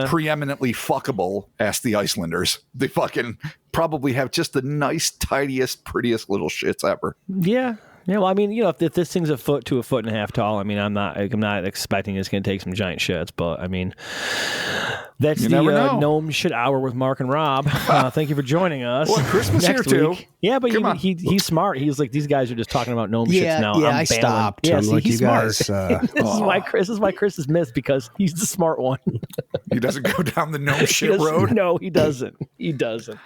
Speaker 3: preeminently fuckable, ask the Icelanders, they fucking probably have just the nice, tidiest, prettiest little shits ever.
Speaker 2: Yeah. Yeah, well, I mean, you know, if this thing's a foot to a foot and a half tall, I mean, I'm not expecting it's going to take some giant shits, but I mean, that's the gnome shit hour with Mark and Rob. Thank you for joining us.
Speaker 3: Well, Christmas
Speaker 2: next
Speaker 3: here
Speaker 2: week.
Speaker 3: too.
Speaker 2: Yeah, but he's smart. He's like, these guys are just talking about gnome shits now.
Speaker 4: Yeah,
Speaker 2: I'm
Speaker 4: I stopped.
Speaker 2: Yeah,
Speaker 4: I'm
Speaker 2: see,
Speaker 4: like,
Speaker 2: he's
Speaker 4: you guys.
Speaker 2: smart. This is why Chris is missed, because he's the smart one.
Speaker 3: He doesn't go down the gnome shit road.
Speaker 2: No, he doesn't. He doesn't.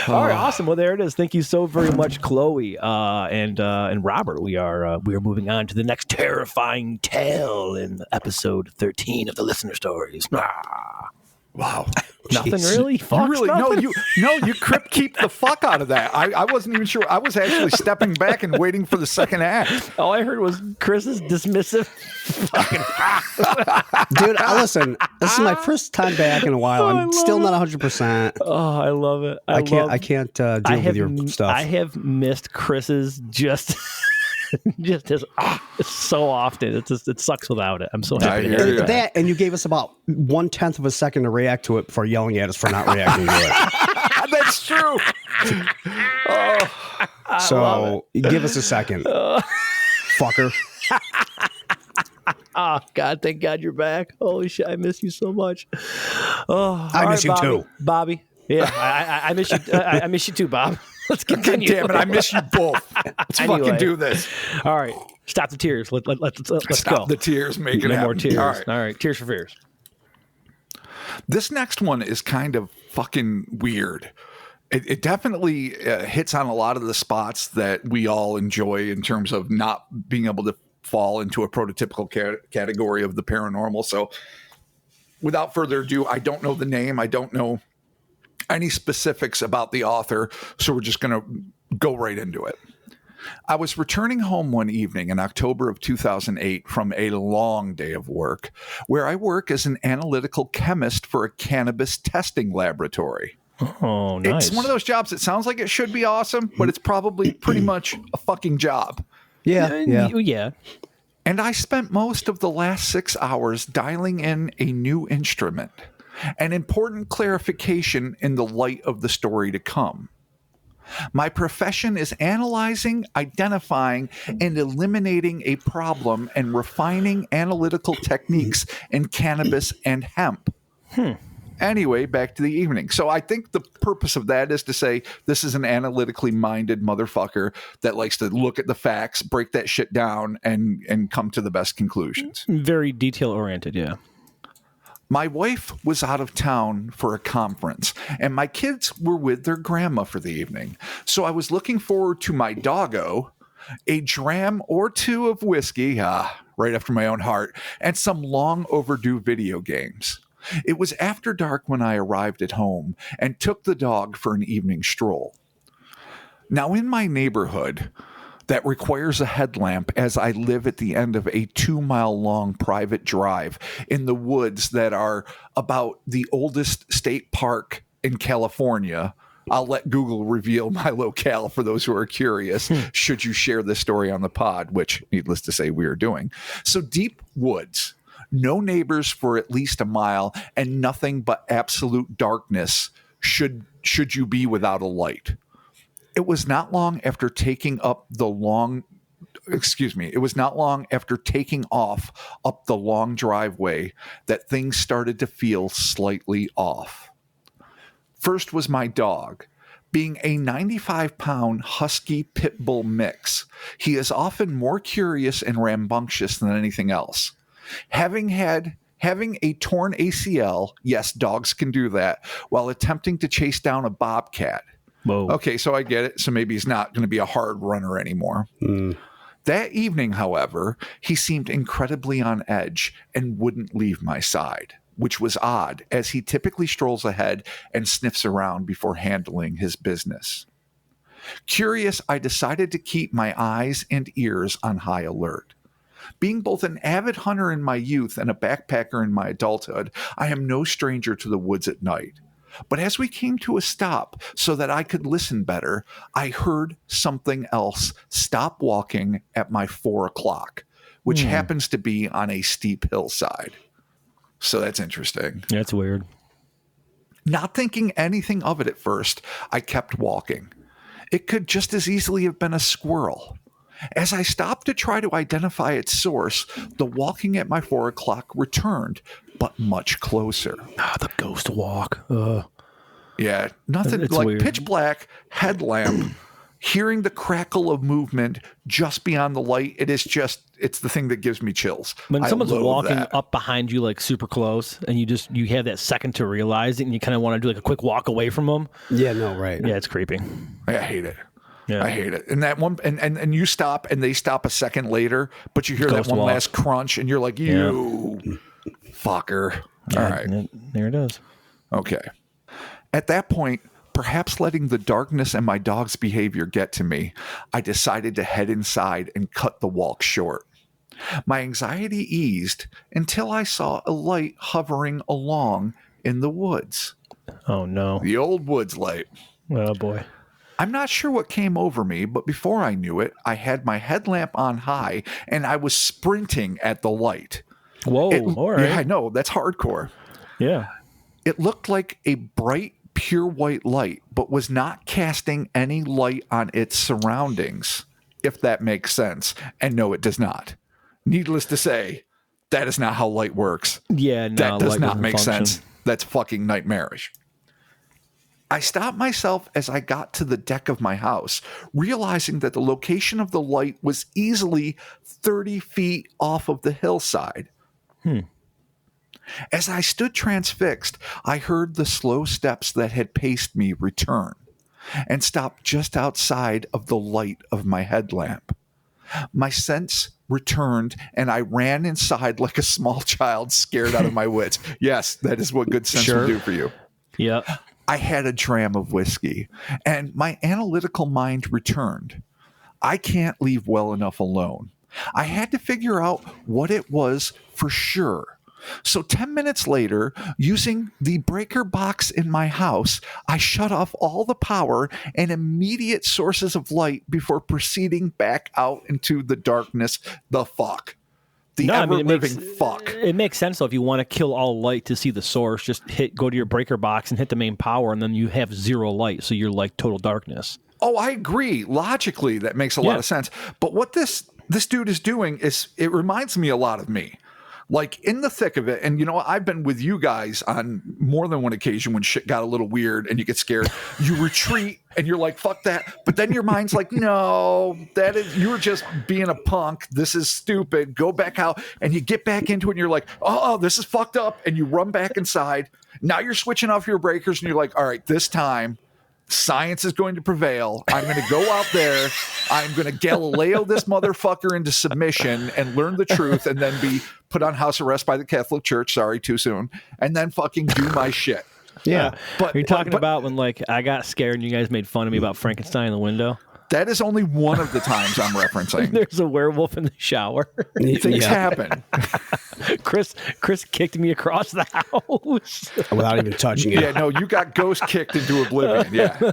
Speaker 2: All right, awesome. Well, there it is. Thank you so very much, Chloe and Robert. We are moving on to the next terrifying tale in episode 13 of the listener stories.
Speaker 3: Wow.
Speaker 2: Nothing really? Fuck,
Speaker 3: You really
Speaker 2: nothing?
Speaker 3: you keep the fuck out of that. I wasn't even sure. I was actually stepping back and waiting for the second act.
Speaker 2: All I heard was Chris's dismissive fucking
Speaker 4: Dude, listen, this is my first time back in a while. I'm still not 100%.
Speaker 2: Oh, I love it.
Speaker 4: I can't deal with your stuff.
Speaker 2: I have missed Chris's just his so often. It sucks without it. I'm so happy.
Speaker 3: I hear you.
Speaker 4: That, and you gave us about 1/10 of a second to react to it before yelling at us for not reacting to it.
Speaker 3: That's true.
Speaker 4: So give us a second, fucker.
Speaker 2: Oh God! Thank God you're back. Holy shit! I miss you so much. Oh,
Speaker 4: I miss you too,
Speaker 2: Bobby. Yeah, I miss you. I miss you too, Bob. Let's continue.
Speaker 3: God damn it! I miss you both. Let's fucking do this.
Speaker 2: All right, stop the tears. Let's go.
Speaker 3: Stop the tears. Make it
Speaker 2: no
Speaker 3: happen.
Speaker 2: more tears.
Speaker 3: All
Speaker 2: right. Tears for fears.
Speaker 3: This next one is kind of fucking weird. It definitely hits on a lot of the spots that we all enjoy in terms of not being able to fall into a prototypical category of the paranormal. So without further ado, I don't know the name. I don't know any specifics about the author. So we're just going to go right into it. I was returning home one evening in October of 2008 from a long day of work, where I work as an analytical chemist for a cannabis testing laboratory.
Speaker 2: Oh, nice.
Speaker 3: It's one of those jobs that sounds like it should be awesome, but it's probably pretty much a fucking job.
Speaker 2: Yeah.
Speaker 3: And I spent most of the last 6 hours dialing in a new instrument, an important clarification in the light of the story to come. My profession is analyzing, identifying, and eliminating a problem and refining analytical techniques in cannabis and hemp. Anyway, back to the evening. So I think the purpose of that is to say this is an analytically minded motherfucker that likes to look at the facts, break that shit down, and come to the best conclusions.
Speaker 2: Very detail oriented, yeah.
Speaker 3: My wife was out of town for a conference, and my kids were with their grandma for the evening. So I was looking forward to my doggo, a dram or two of whiskey, right after my own heart, and some long overdue video games. It was after dark when I arrived at home and took the dog for an evening stroll. Now, in my neighborhood, that requires a headlamp, as I live at the end of a 2-mile-long private drive in the woods that are about the oldest state park in California. I'll let Google reveal my locale for those who are curious, should you share this story on the pod, which, needless to say, we are doing. So deep woods, no neighbors for at least a mile, and nothing but absolute darkness should you be without a light. It was not long after taking off up the long driveway that things started to feel slightly off. First was my dog. Being a 95-pound husky pit bull mix, he is often more curious and rambunctious than anything else. Having a torn ACL, yes, dogs can do that, while attempting to chase down a bobcat.
Speaker 2: Whoa.
Speaker 3: Okay, so I get it. So maybe he's not going to be a hard runner anymore. That evening, however, he seemed incredibly on edge and wouldn't leave my side, which was odd, as he typically strolls ahead and sniffs around before handling his business. Curious, I decided to keep my eyes and ears on high alert. Being both an avid hunter in my youth and a backpacker in my adulthood, I am no stranger to the woods at night. But as we came to a stop so that I could listen better, I heard something else stop walking at my 4 o'clock, which happens to be on a steep hillside. So that's interesting.
Speaker 2: That's weird.
Speaker 3: Not thinking anything of it at first, I kept walking. It could just as easily have been a squirrel. As I stopped to try to identify its source, the walking at my 4 o'clock returned, but much closer.
Speaker 2: The ghost walk.
Speaker 3: Yeah, nothing
Speaker 2: It's
Speaker 3: like
Speaker 2: weird.
Speaker 3: pitch black, headlamp, hearing the crackle of movement just beyond the light. It's the thing that gives me chills.
Speaker 2: When
Speaker 3: I
Speaker 2: someone's
Speaker 3: loathe
Speaker 2: walking
Speaker 3: that.
Speaker 2: up behind you, like super close, and you have that second to realize it, and you kind of want to do like a quick walk away from them.
Speaker 4: Yeah, no, right.
Speaker 2: Yeah, it's creepy.
Speaker 3: I hate it.
Speaker 2: Yeah.
Speaker 3: I hate it. And that one, and you stop, and they stop a second later, but you hear
Speaker 2: Ghost
Speaker 3: that one
Speaker 2: walk.
Speaker 3: last crunch, and you're like, you fucker. All right.
Speaker 2: And there it is.
Speaker 3: Okay. At that point, perhaps letting the darkness and my dog's behavior get to me, I decided to head inside and cut the walk short. My anxiety eased until I saw a light hovering along in the woods.
Speaker 2: Oh no.
Speaker 3: The old woods light.
Speaker 2: Oh boy.
Speaker 3: I'm not sure what came over me, but before I knew it, I had my headlamp on high and I was sprinting at the light.
Speaker 2: Whoa. All right.
Speaker 3: Yeah, I know. That's hardcore.
Speaker 2: Yeah.
Speaker 3: It looked like a bright, pure white light, but was not casting any light on its surroundings, if that makes sense. And no, it does not. Needless to say, that is not how light works.
Speaker 2: Yeah. No,
Speaker 3: That does
Speaker 2: light
Speaker 3: not
Speaker 2: doesn't
Speaker 3: make
Speaker 2: function.
Speaker 3: sense. That's fucking nightmarish. I stopped myself as I got to the deck of my house, realizing that the location of the light was easily 30 feet off of the hillside. As I stood transfixed, I heard the slow steps that had paced me return and stopped just outside of the light of my headlamp. My sense returned, and I ran inside like a small child scared out of my wits. Yes, that is what good sense will do for you.
Speaker 2: Yep.
Speaker 3: I had a dram of whiskey, and my analytical mind returned. I can't leave well enough alone. I had to figure out what it was for sure. So 10 minutes later, using the breaker box in my house, I shut off all the power and immediate sources of light before proceeding back out into the darkness. The fuck. The ever-living fuck.
Speaker 2: It makes sense though. If you want to kill all light to see the source, just go to your breaker box and hit the main power, and then you have zero light, so you're like total darkness.
Speaker 3: Oh, I agree. Logically, that makes a lot of sense. But what this dude is doing is, it reminds me a lot of me. Like in the thick of it, and you know, I've been with you guys on more than one occasion when shit got a little weird and you get scared. You retreat and you're like, fuck that. But then your mind's like, no, you're just being a punk. This is stupid. Go back out. And you get back into it and you're like, oh, this is fucked up. And you run back inside. Now you're switching off your breakers and you're like, all right, this time science is going to prevail. I'm going to go out there. I'm going to Galileo this motherfucker into submission and learn the truth, and then be put on house arrest by the Catholic Church. Sorry, too soon. And then fucking do my shit.
Speaker 4: Yeah.
Speaker 3: But
Speaker 2: Are you talking about when like I got scared and you guys made fun of me about Frankenstein in the window?
Speaker 3: that is only one of the times I'm referencing.
Speaker 2: There's a werewolf in the shower.
Speaker 3: Things happen.
Speaker 2: Chris kicked me across the house
Speaker 4: without even touching it.
Speaker 3: Yeah, no, you got ghost kicked into oblivion. Yeah.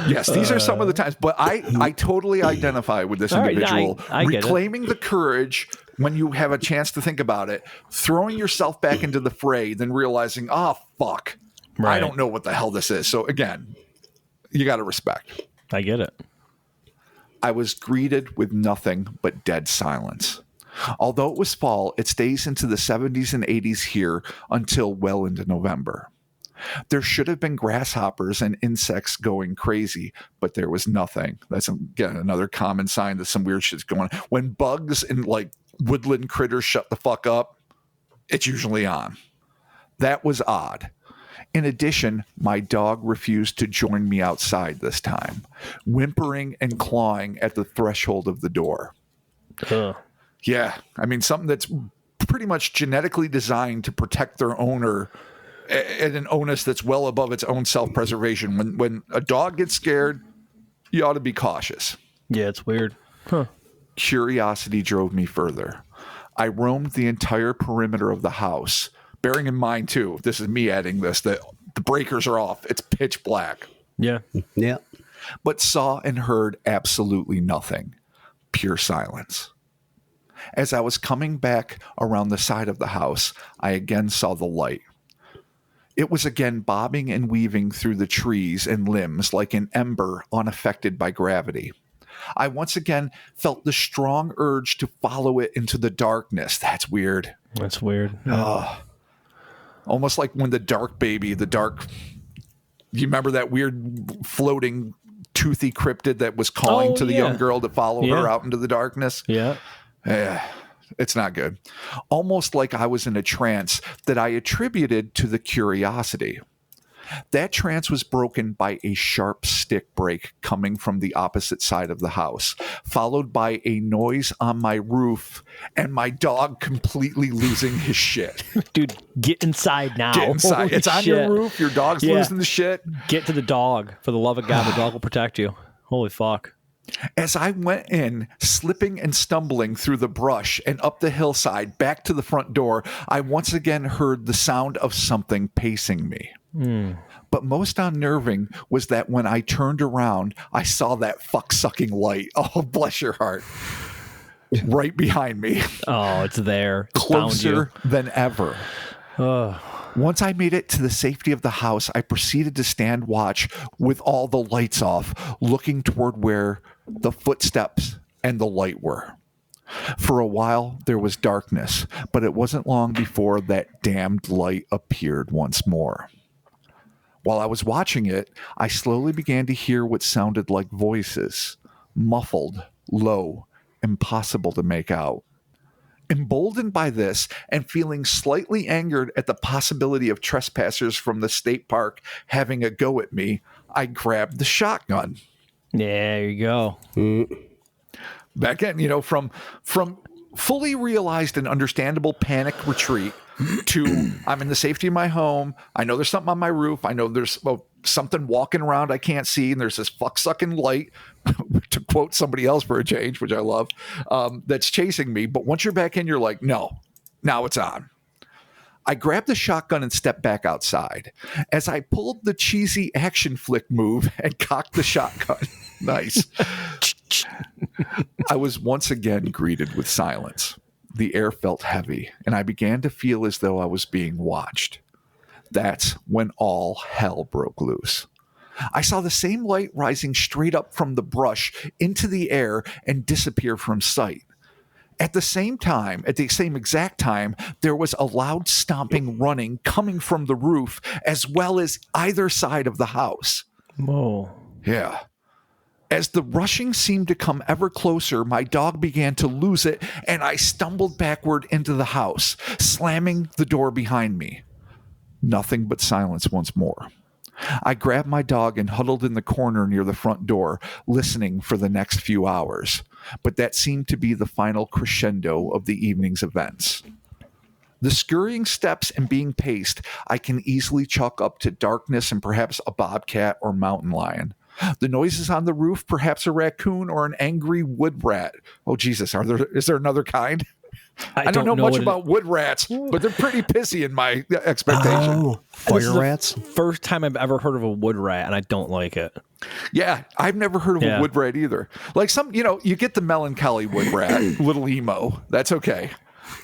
Speaker 3: Yes, these are some of the times. But I totally identify with this
Speaker 2: All right,
Speaker 3: individual.
Speaker 2: I get it.
Speaker 3: Reclaiming the courage when you have a chance to think about it, throwing yourself back into the fray, then realizing, oh, fuck,
Speaker 2: Right.
Speaker 3: I don't know what the hell this is. So again, you got to respect.
Speaker 2: I get it.
Speaker 3: I was greeted with nothing but dead silence. Although it was fall, it stays into the 70s and 80s here until well into November. There should have been grasshoppers and insects going crazy, but there was nothing. That's, again, another common sign that some weird shit's going on. When bugs and like woodland critters shut the fuck up, it's usually on. That was odd. In addition, my dog refused to join me outside this time, whimpering and clawing at the threshold of the door. Yeah, I mean, something that's pretty much genetically designed to protect their owner at an onus that's well above its own self-preservation. When a dog gets scared, you ought to be cautious.
Speaker 2: Yeah, it's weird. Huh.
Speaker 3: Curiosity drove me further. I roamed the entire perimeter of the house, bearing in mind, too, this is me adding this, that the breakers are off. It's pitch black.
Speaker 2: Yeah.
Speaker 4: Yeah.
Speaker 3: But saw and heard absolutely nothing. Pure silence. As I was coming back around the side of the house, I again saw the light. It was again bobbing and weaving through the trees and limbs like an ember unaffected by gravity. I once again felt the strong urge to follow it into the darkness. That's weird.
Speaker 2: That's weird.
Speaker 3: Almost like when the dark baby, you remember that weird floating toothy cryptid that was calling to the young girl to follow her out into the darkness?
Speaker 2: Yeah.
Speaker 3: It's not good. Almost like I was in a trance that I attributed to the curiosity. That trance was broken by a sharp stick break coming from the opposite side of the house, followed by a noise on my roof and my dog completely losing his shit.
Speaker 2: Dude, get inside now.
Speaker 3: Get inside.
Speaker 2: Holy
Speaker 3: It's on
Speaker 2: shit.
Speaker 3: your roof. Your dog's losing the shit.
Speaker 2: Get to the dog. For the love of God, the dog will protect you. Holy fuck.
Speaker 3: As I went in, slipping and stumbling through the brush and up the hillside back to the front door, I once again heard the sound of something pacing me. But most unnerving was that when I turned around, I saw that fuck-sucking light. Oh, bless your heart. Right behind me.
Speaker 2: Oh, it's there. It
Speaker 3: Closer
Speaker 2: found
Speaker 3: than ever. Once I made it to the safety of the house, I proceeded to stand watch with all the lights off, looking toward where the footsteps and the light were. For a while, there was darkness, but it wasn't long before that damned light appeared once more. While I was watching it, I slowly began to hear what sounded like voices, muffled, low, impossible to make out. Emboldened by this and feeling slightly angered at the possibility of trespassers from the state park having a go at me, I grabbed the shotgun.
Speaker 2: There you go.
Speaker 3: Back in, from fully realized and understandable panic retreat to I'm in the safety of my home. I know there's something on my roof. I know there's something walking around I can't see, and there's this fuck-sucking light, to quote somebody else for a change, which I love, that's chasing me. But once you're back in, you're like, no, now it's on. I grabbed the shotgun and stepped back outside. As I pulled the cheesy action flick move and cocked the shotgun. Nice. I was once again greeted with silence. The air felt heavy, and I began to feel as though I was being watched. That's when all hell broke loose. I saw the same light rising straight up from the brush into the air and disappear from sight. At the same exact time, there was a loud stomping running coming from the roof as well as either side of the house.
Speaker 2: Whoa.
Speaker 3: Yeah. As the rushing seemed to come ever closer, my dog began to lose it, and I stumbled backward into the house, slamming the door behind me. Nothing but silence once more. I grabbed my dog and huddled in the corner near the front door, listening for the next few hours. But that seemed to be the final crescendo of the evening's events. The scurrying steps and being paced, I can easily chalk up to darkness and perhaps a bobcat or mountain lion. The noises on the roof, perhaps a raccoon or an angry wood rat. Oh, Jesus, is there another kind? I don't know much about wood rats, but they're pretty pissy in my expectation.
Speaker 4: Oh, fire rats?
Speaker 2: First time I've ever heard of a wood rat, and I don't like it.
Speaker 3: Yeah, I've never heard of a wood rat either. Like you get the melancholy wood rat, little emo. That's okay.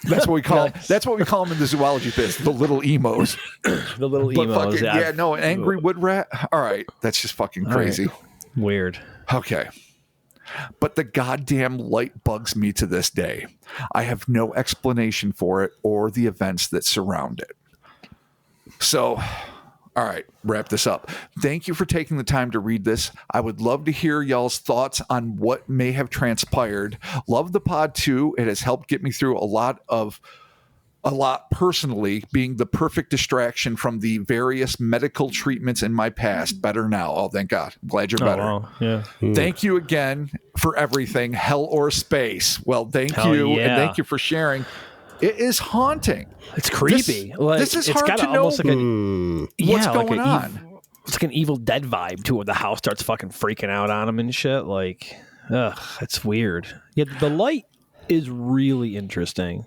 Speaker 3: That's what we call them in the zoology biz, the little emos.
Speaker 2: The little emos.
Speaker 3: An angry wood rat. All right, that's just fucking crazy.
Speaker 2: Right. Weird.
Speaker 3: Okay. But the goddamn light bugs me to this day. I have no explanation for it or the events that surround it. So All right, wrap this up. Thank you for taking the time to read this. I would love to hear y'all's thoughts on what may have transpired. Love the pod too. It has helped get me through a lot personally, being the perfect distraction from the various medical treatments in my past. Better now. Oh, thank God. I'm glad you're better.
Speaker 2: Wow. Yeah.
Speaker 3: Thank you again for everything, hell or space. Well, thank
Speaker 2: Hell
Speaker 3: you.
Speaker 2: yeah.
Speaker 3: And thank you for sharing. It is haunting.
Speaker 2: It's creepy.
Speaker 3: This is
Speaker 2: it's
Speaker 3: hard
Speaker 2: got
Speaker 3: to know
Speaker 2: almost like a,
Speaker 3: what's
Speaker 2: like
Speaker 3: going on.
Speaker 2: It's like an Evil Dead vibe to it. The house starts fucking freaking out on him and shit. Like, ugh, it's weird. Yeah, the light is really interesting.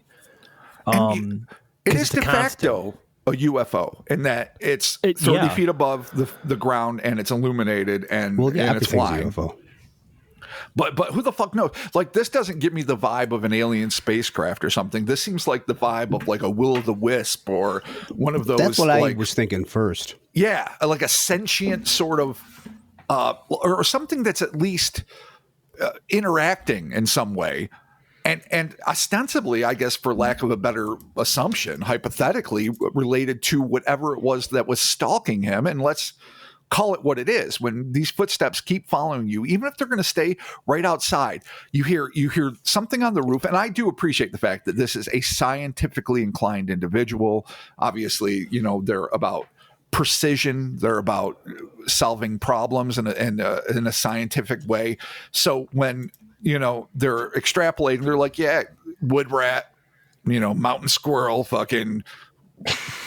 Speaker 3: It is de facto a UFO in that it's 30 feet above the ground and it's illuminated and it's flying.
Speaker 4: UFO.
Speaker 3: But who the fuck knows? Like, this doesn't give me the vibe of an alien spacecraft or something. This seems like the vibe of like a Will-o'-the-Wisp or one of those.
Speaker 4: That's what I was thinking first.
Speaker 3: Yeah, like a sentient sort of, or something that's at least interacting in some way. And ostensibly, I guess, for lack of a better assumption, hypothetically related to whatever it was that was stalking him. And let's call it what it is. When these footsteps keep following you, even if they're going to stay right outside, you hear something on the roof. And I do appreciate the fact that this is a scientifically inclined individual. Obviously, they're about precision. They're about solving problems in a scientific way. So when they're extrapolating, they're like, yeah, wood rat, mountain squirrel, fucking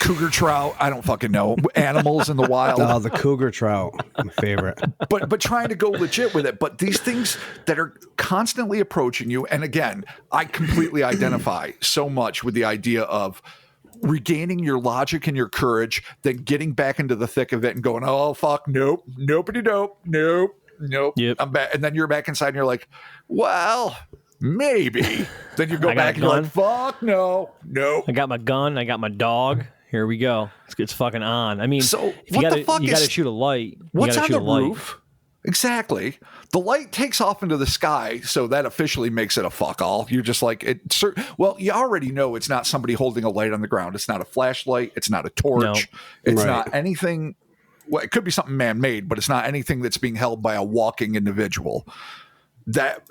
Speaker 3: cougar trout. I don't fucking know. Animals in the wild.
Speaker 4: Oh, the cougar trout, my favorite.
Speaker 3: But trying to go legit with it. But these things that are constantly approaching you, and again, I completely identify so much with the idea of regaining your logic and your courage, then getting back into the thick of it and going, oh fuck, nope,
Speaker 2: Yep.
Speaker 3: I'm back. And then you're back inside and you're like, well, maybe. Then you go
Speaker 2: I got
Speaker 3: back
Speaker 2: a
Speaker 3: and you're
Speaker 2: gun.
Speaker 3: like, fuck, no.
Speaker 2: I got my gun. I got my dog. Here we go. It's fucking on. I mean,
Speaker 3: So
Speaker 2: if you
Speaker 3: what the
Speaker 2: gotta,
Speaker 3: fuck
Speaker 2: you got to
Speaker 3: is-
Speaker 2: shoot a light.
Speaker 3: What's
Speaker 2: you
Speaker 3: on
Speaker 2: gotta
Speaker 3: the
Speaker 2: shoot a light.
Speaker 3: roof? Exactly. The light takes off into the sky, so that officially makes it a fuck all. You're just like, well, you already know it's not somebody holding a light on the ground. It's not a flashlight. It's not a torch.
Speaker 2: No.
Speaker 3: It's
Speaker 4: Right.
Speaker 3: not anything. Well, it could be something man-made, but it's not anything that's being held by a walking individual. That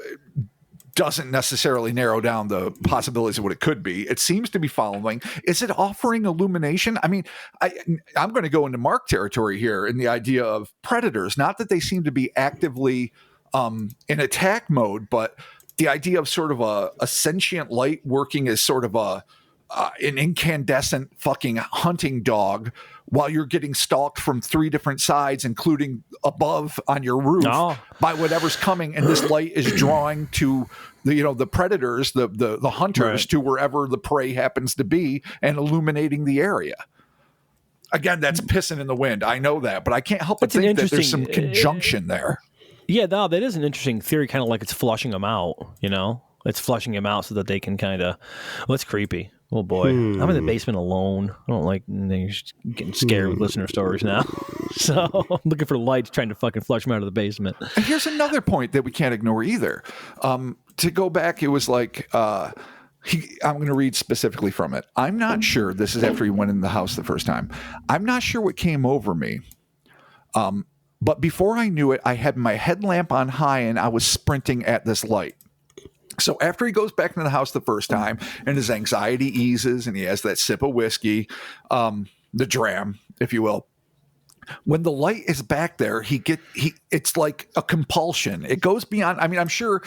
Speaker 3: doesn't necessarily narrow down the possibilities of what it could be. It seems to be following. Is it offering illumination? I mean, I'm going to go into Mark territory here in the idea of predators. Not that they seem to be actively in attack mode, but the idea of sort of a sentient light working as sort of an incandescent fucking hunting dog while you're getting stalked from 3 different sides, including above on your roof by whatever's coming. And this light is drawing to the predators, the hunters,
Speaker 2: Right.
Speaker 3: to wherever the prey happens to be and illuminating the area. Again, that's pissing in the wind. I know that, but I can't help but
Speaker 2: It's an
Speaker 3: think that there's some
Speaker 2: interesting-
Speaker 3: conjunction there.
Speaker 2: Yeah, no, that is an interesting theory. Kind of like it's flushing them out. It's flushing them out so that they can kind of. Well, it's creepy. Oh boy, I'm in the basement alone. I don't like getting scared with listener stories now. So I'm looking for lights, trying to fucking flush them out of the basement.
Speaker 3: And here's another point that we can't ignore either. To go back, it was like, I'm going to read specifically from it. I'm not sure. This is after he went in the house the first time. I'm not sure what came over me. But before I knew it, I had my headlamp on high and I was sprinting at this light. So after he goes back into the house the first time and his anxiety eases and he has that sip of whiskey, the dram, if you will, when the light is back there, it's like a compulsion. It goes beyond. I mean, I'm sure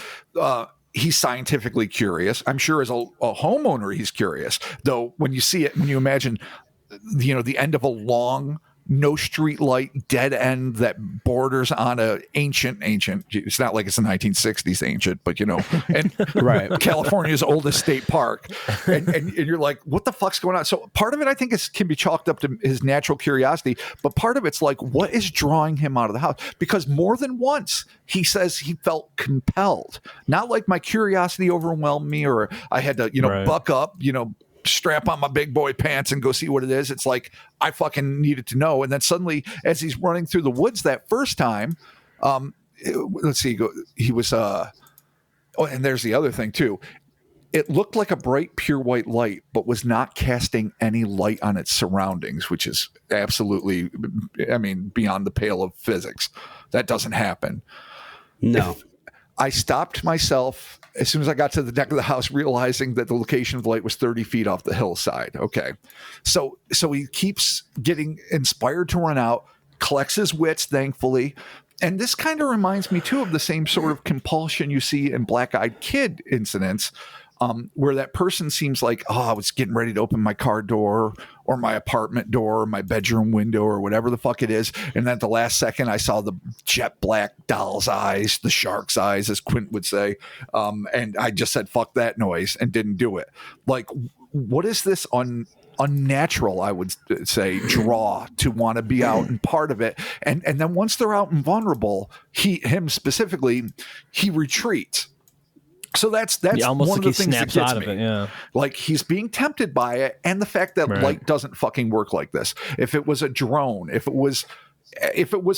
Speaker 3: he's scientifically curious. I'm sure as a homeowner, he's curious. Though when you see it, when you imagine, the end of a long, no street light, dead end that borders on a ancient. It's not like it's the 1960s ancient, but and
Speaker 4: Right.
Speaker 3: California's oldest state park, and you're like, what the fuck's going on? So part of it, I think, can be chalked up to his natural curiosity, but part of it's like, what is drawing him out of the house? Because more than once he says he felt compelled, not like my curiosity overwhelmed me or I had to,
Speaker 2: Right.
Speaker 3: buck up, strap on my big boy pants and go see what it is. It's like I fucking needed to know. And then suddenly, as he's running through the woods that first time, let's see, he was and there's the other thing too. It looked like a bright, pure white light, but was not casting any light on its surroundings, which is absolutely, I mean, beyond the pale of physics. That doesn't happen.
Speaker 4: No.
Speaker 3: I stopped myself as soon as I got to the deck of the house, realizing that the location of the light was 30 feet off the hillside. Okay. So he keeps getting inspired to run out, collects his wits, thankfully. And this kind of reminds me, too, of the same sort of compulsion you see in Black-Eyed Kid incidents, where that person seems like, I was getting ready to open my car door or my apartment door or my bedroom window or whatever the fuck it is. And then at the last second, I saw the jet black doll's eyes, the shark's eyes, as Quint would say. And I just said, fuck that noise, and didn't do it. Like, what is this unnatural, I would say, draw to want to be out and part of it? And then once they're out and vulnerable, him specifically, he retreats. So that's
Speaker 2: almost
Speaker 3: one
Speaker 2: like
Speaker 3: of the
Speaker 2: he
Speaker 3: things that
Speaker 2: snaps
Speaker 3: gets
Speaker 2: out of
Speaker 3: me.
Speaker 2: it. Yeah,
Speaker 3: like he's being tempted by it, and the fact that light doesn't fucking work like this. If it was a drone, if it was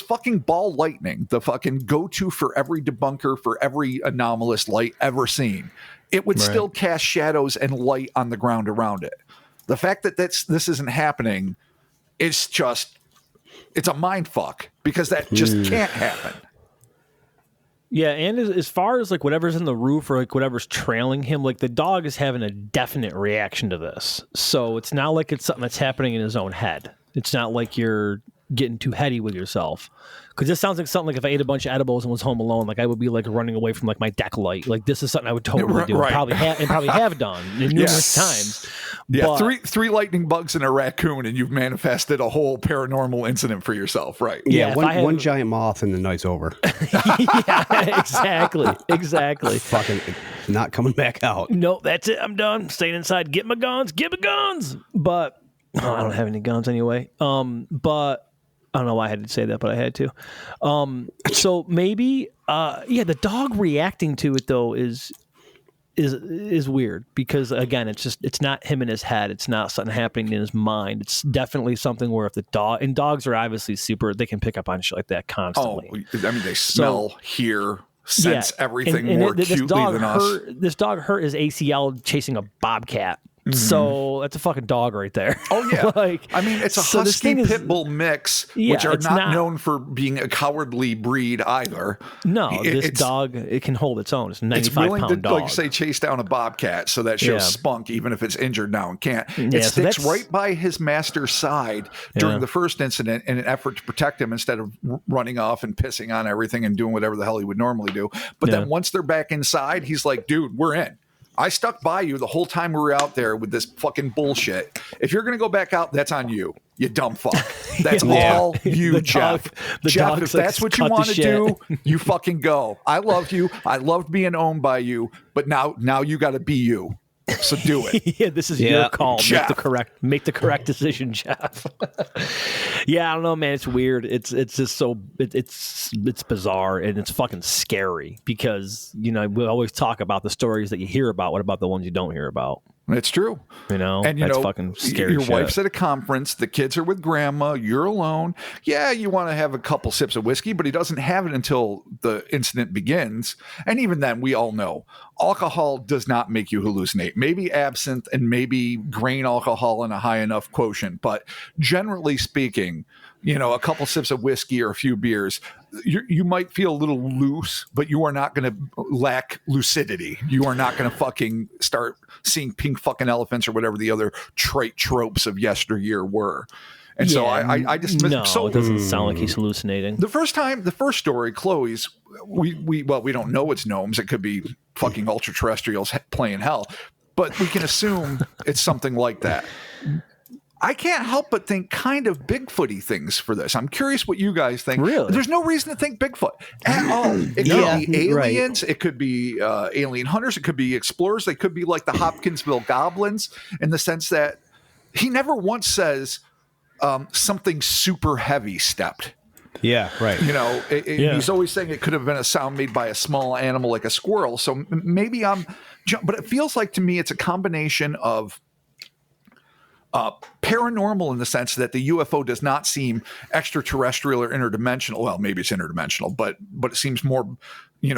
Speaker 3: fucking ball lightning, the fucking go-to for every debunker, for every anomalous light ever seen, it would still cast shadows and light on the ground around it. The fact that this isn't happening is it's a mind fuck, because that just can't happen.
Speaker 2: Yeah, and as far as like whatever's in the roof or like whatever's trailing him, like the dog is having a definite reaction to this. So it's not like it's something that's happening in his own head. It's not like you're getting too heady with yourself. Because this sounds like something like if I ate a bunch of edibles and was home alone, like I would be like running away from like my deck light. Like this is something I would totally do, probably have done numerous times.
Speaker 3: Yeah,
Speaker 2: but,
Speaker 3: three lightning bugs and a raccoon, and you've manifested a whole paranormal incident for yourself, right?
Speaker 4: Yeah, one giant moth and the night's over.
Speaker 2: Yeah, exactly.
Speaker 4: Fucking not coming back out.
Speaker 2: No, that's it. I'm done. Staying inside. Get my guns. But I don't have any guns anyway. But I don't know why I had to say that, but I had to. So maybe, the dog reacting to it though is weird, because again, it's not him in his head. It's not something happening in his mind. It's definitely something where if the dog, and dogs are obviously they can pick up on shit like that constantly.
Speaker 3: Oh, I mean, they smell, hear, sense everything more acutely than us.
Speaker 2: This dog hurt his ACL chasing a bobcat. Mm-hmm. So that's a fucking dog right there.
Speaker 3: Oh yeah, I mean, it's a husky pit bull mix, which are not known for being a cowardly breed either.
Speaker 2: No, this dog, it can hold its own. It's a 95-pound dog.
Speaker 3: Like say, chase down a bobcat, so that shows spunk, even if it's injured now and can't. It sticks right by his master's side during the first incident in an effort to protect him, instead of running off and pissing on everything and doing whatever the hell he would normally do. But then once they're back inside, he's like, dude, we're in. I stuck by you the whole time we were out there with this fucking bullshit. If you're going to go back out, that's on you, you dumb fuck. That's all you, Jeff. Jeff, if that's what you want to do, you fucking go. I love you. I loved being owned by you, but now you got to be you. So do it.
Speaker 2: Yeah, this is your call. Jeff. Make the correct decision, Jeff. Yeah, I don't know, man. It's weird. It's just so it's bizarre, and it's fucking scary, because we always talk about the stories that you hear about. What about the ones you don't hear about?
Speaker 3: It's true.
Speaker 2: And that's fucking scary.
Speaker 3: Your wife's at a conference, the kids are with grandma, you're alone. Yeah, you want to have a couple sips of whiskey, but he doesn't have it until the incident begins. And even then, we all know alcohol does not make you hallucinate. Maybe absinthe and maybe grain alcohol in a high enough quotient, but generally speaking, a couple sips of whiskey or a few beers, you might feel a little loose, but you are not going to lack lucidity. You are not going to fucking start seeing pink fucking elephants or whatever the other trite tropes of yesteryear were. And so I dismissed.
Speaker 2: No, so it doesn't sound like he's hallucinating.
Speaker 3: The first story, Chloe's, we don't know it's gnomes. It could be fucking ultra terrestrials playing hell, but we can assume it's something like that. I can't help but think kind of Bigfooty things for this. I'm curious what you guys think.
Speaker 2: Really?
Speaker 3: There's no reason to think Bigfoot at all. It could be aliens. Right. It could be alien hunters. It could be explorers. They could be like the Hopkinsville goblins, in the sense that he never once says something super heavy stepped.
Speaker 4: Yeah, right.
Speaker 3: He's always saying it could have been a sound made by a small animal like a squirrel. So maybe but it feels like to me it's a combination of paranormal, in the sense that the UFO does not seem extraterrestrial or interdimensional. Well, maybe it's interdimensional, but it seems more,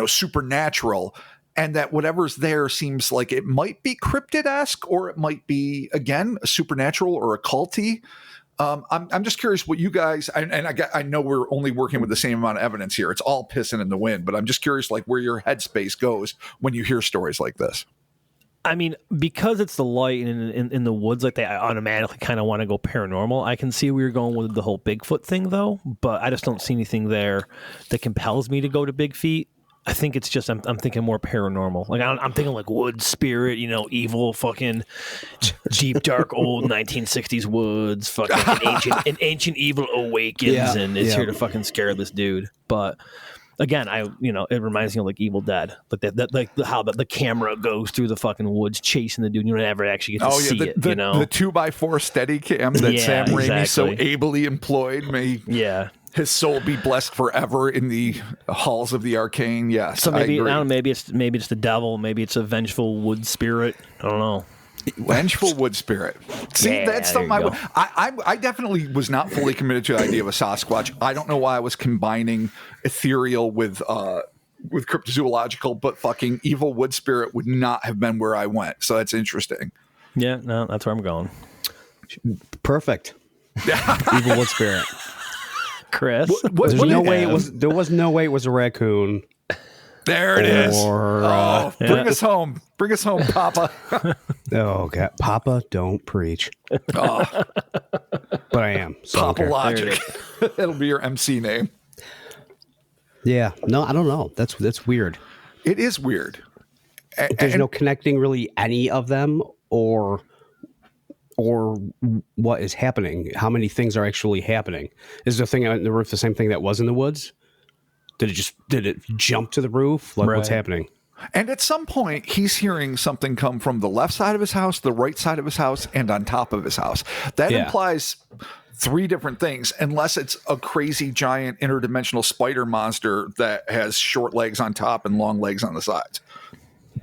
Speaker 3: supernatural. and that whatever's there seems like it might be cryptid-esque, or it might be, again, supernatural or occulty. I'm just curious what you guys, I know we're only working with the same amount of evidence here. It's all pissing in the wind, but I'm just curious, like, where your headspace goes when you hear stories like this.
Speaker 2: I mean, because it's the light in the woods, like I automatically kind of want to go paranormal. I can see where you're going with the whole Bigfoot thing, though, but I just don't see anything there that compels me to go to Big Feet. I think it's just I'm thinking more paranormal. Like I'm thinking like wood spirit, evil, fucking deep dark old 1960s woods, fucking an ancient evil awakens and is here to fucking scare this dude. But again, it reminds me of like Evil Dead, like that like how the camera goes through the fucking woods chasing the dude. You never actually get to see it.
Speaker 3: The 2x4 steady cam that Sam Raimi so ably employed. His soul be blessed forever in the halls of the arcane. Yes,
Speaker 2: so maybe I don't know, maybe it's the devil. Maybe it's a vengeful wood spirit. I don't know.
Speaker 3: Vengeful wood spirit. See, that's something I definitely was not fully committed to the idea of a Sasquatch. I don't know why I was combining ethereal with cryptozoological, but fucking evil wood spirit would not have been where I went. So that's interesting.
Speaker 2: Yeah, no, that's where I'm going.
Speaker 4: Perfect. Evil wood spirit.
Speaker 2: Chris,
Speaker 4: there was no way it was a raccoon.
Speaker 3: There it is. Bring us home. Bring us home, Papa.
Speaker 4: Oh, God. Papa, don't preach. But I am. So
Speaker 3: Papa Logic. That'll be your MC name.
Speaker 4: Yeah. No, I don't know. That's weird.
Speaker 3: It is weird.
Speaker 4: There's no connecting really any of them or what is happening. How many things are actually happening? Is the thing on the roof the same thing that was in the woods? Did it jump to the roof? Like, what's happening?
Speaker 3: And at some point, he's hearing something come from the left side of his house, the right side of his house, and on top of his house. That implies 3 different things, unless it's a crazy giant interdimensional spider monster that has short legs on top and long legs on the sides.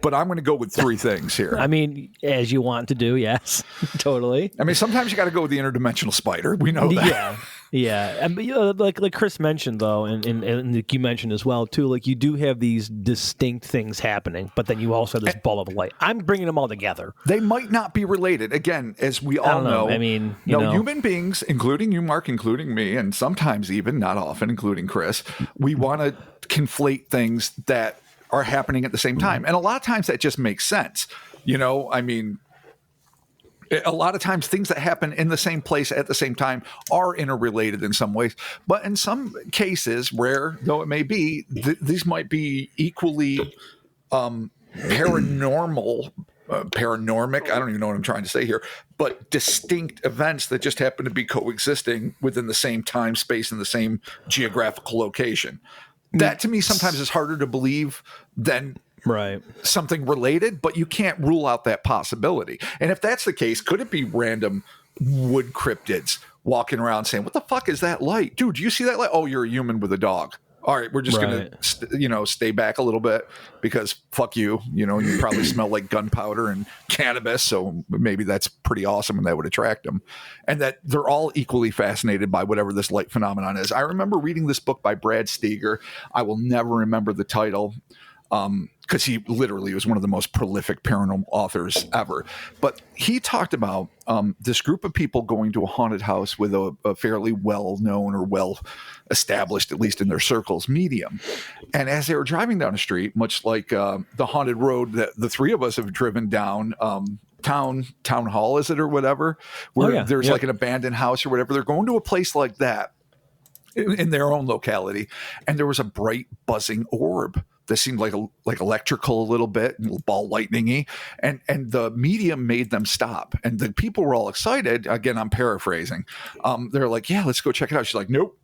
Speaker 3: But I'm going to go with 3 things here.
Speaker 2: I mean, as you want to do, yes, totally.
Speaker 3: I mean, sometimes you got to go with the interdimensional spider. We know that.
Speaker 2: Yeah. And, like Chris mentioned, though, and you mentioned as well, too, like you do have these distinct things happening, but then you also have this ball of light. I'm bringing them all together.
Speaker 3: They might not be related. Again, as we all know.
Speaker 2: I mean,
Speaker 3: human beings, including you, Mark, including me, and sometimes even, not often, including Chris, we want to conflate things that are happening at the same time. And a lot of times that just makes sense. I mean, a lot of times things that happen in the same place at the same time are interrelated in some ways. But in some cases, rare though it may be, these might be equally paranormal, paranormic. I don't even know what I'm trying to say here, but distinct events that just happen to be coexisting within the same time, space, and the same geographical location. That to me sometimes is harder to believe than something related, but you can't rule out that possibility. And if that's the case, could it be random wood cryptids walking around saying, "What the fuck is that light? Dude, do you see that light? Oh, you're a human with a dog. All right, we're just going to, stay back a little bit because fuck you. You probably smell like gunpowder and cannabis. So maybe that's pretty awesome and that would attract them." And that they're all equally fascinated by whatever this light phenomenon is. I remember reading this book by Brad Steger. I will never remember the title because he literally was one of the most prolific paranormal authors ever. But he talked about this group of people going to a haunted house with a fairly well-known or well-established, at least in their circles, medium. And as they were driving down the street, much like the haunted road that the 3 of us have driven down, town hall, is it, or whatever, where there's like an abandoned house or whatever, they're going to a place like that in their own locality. And there was a bright buzzing orb that seemed like electrical a little bit, ball lightning-y, and the medium made them stop. And the people were all excited. Again, I'm paraphrasing. They're like, "Yeah, let's go check it out." She's like, "Nope,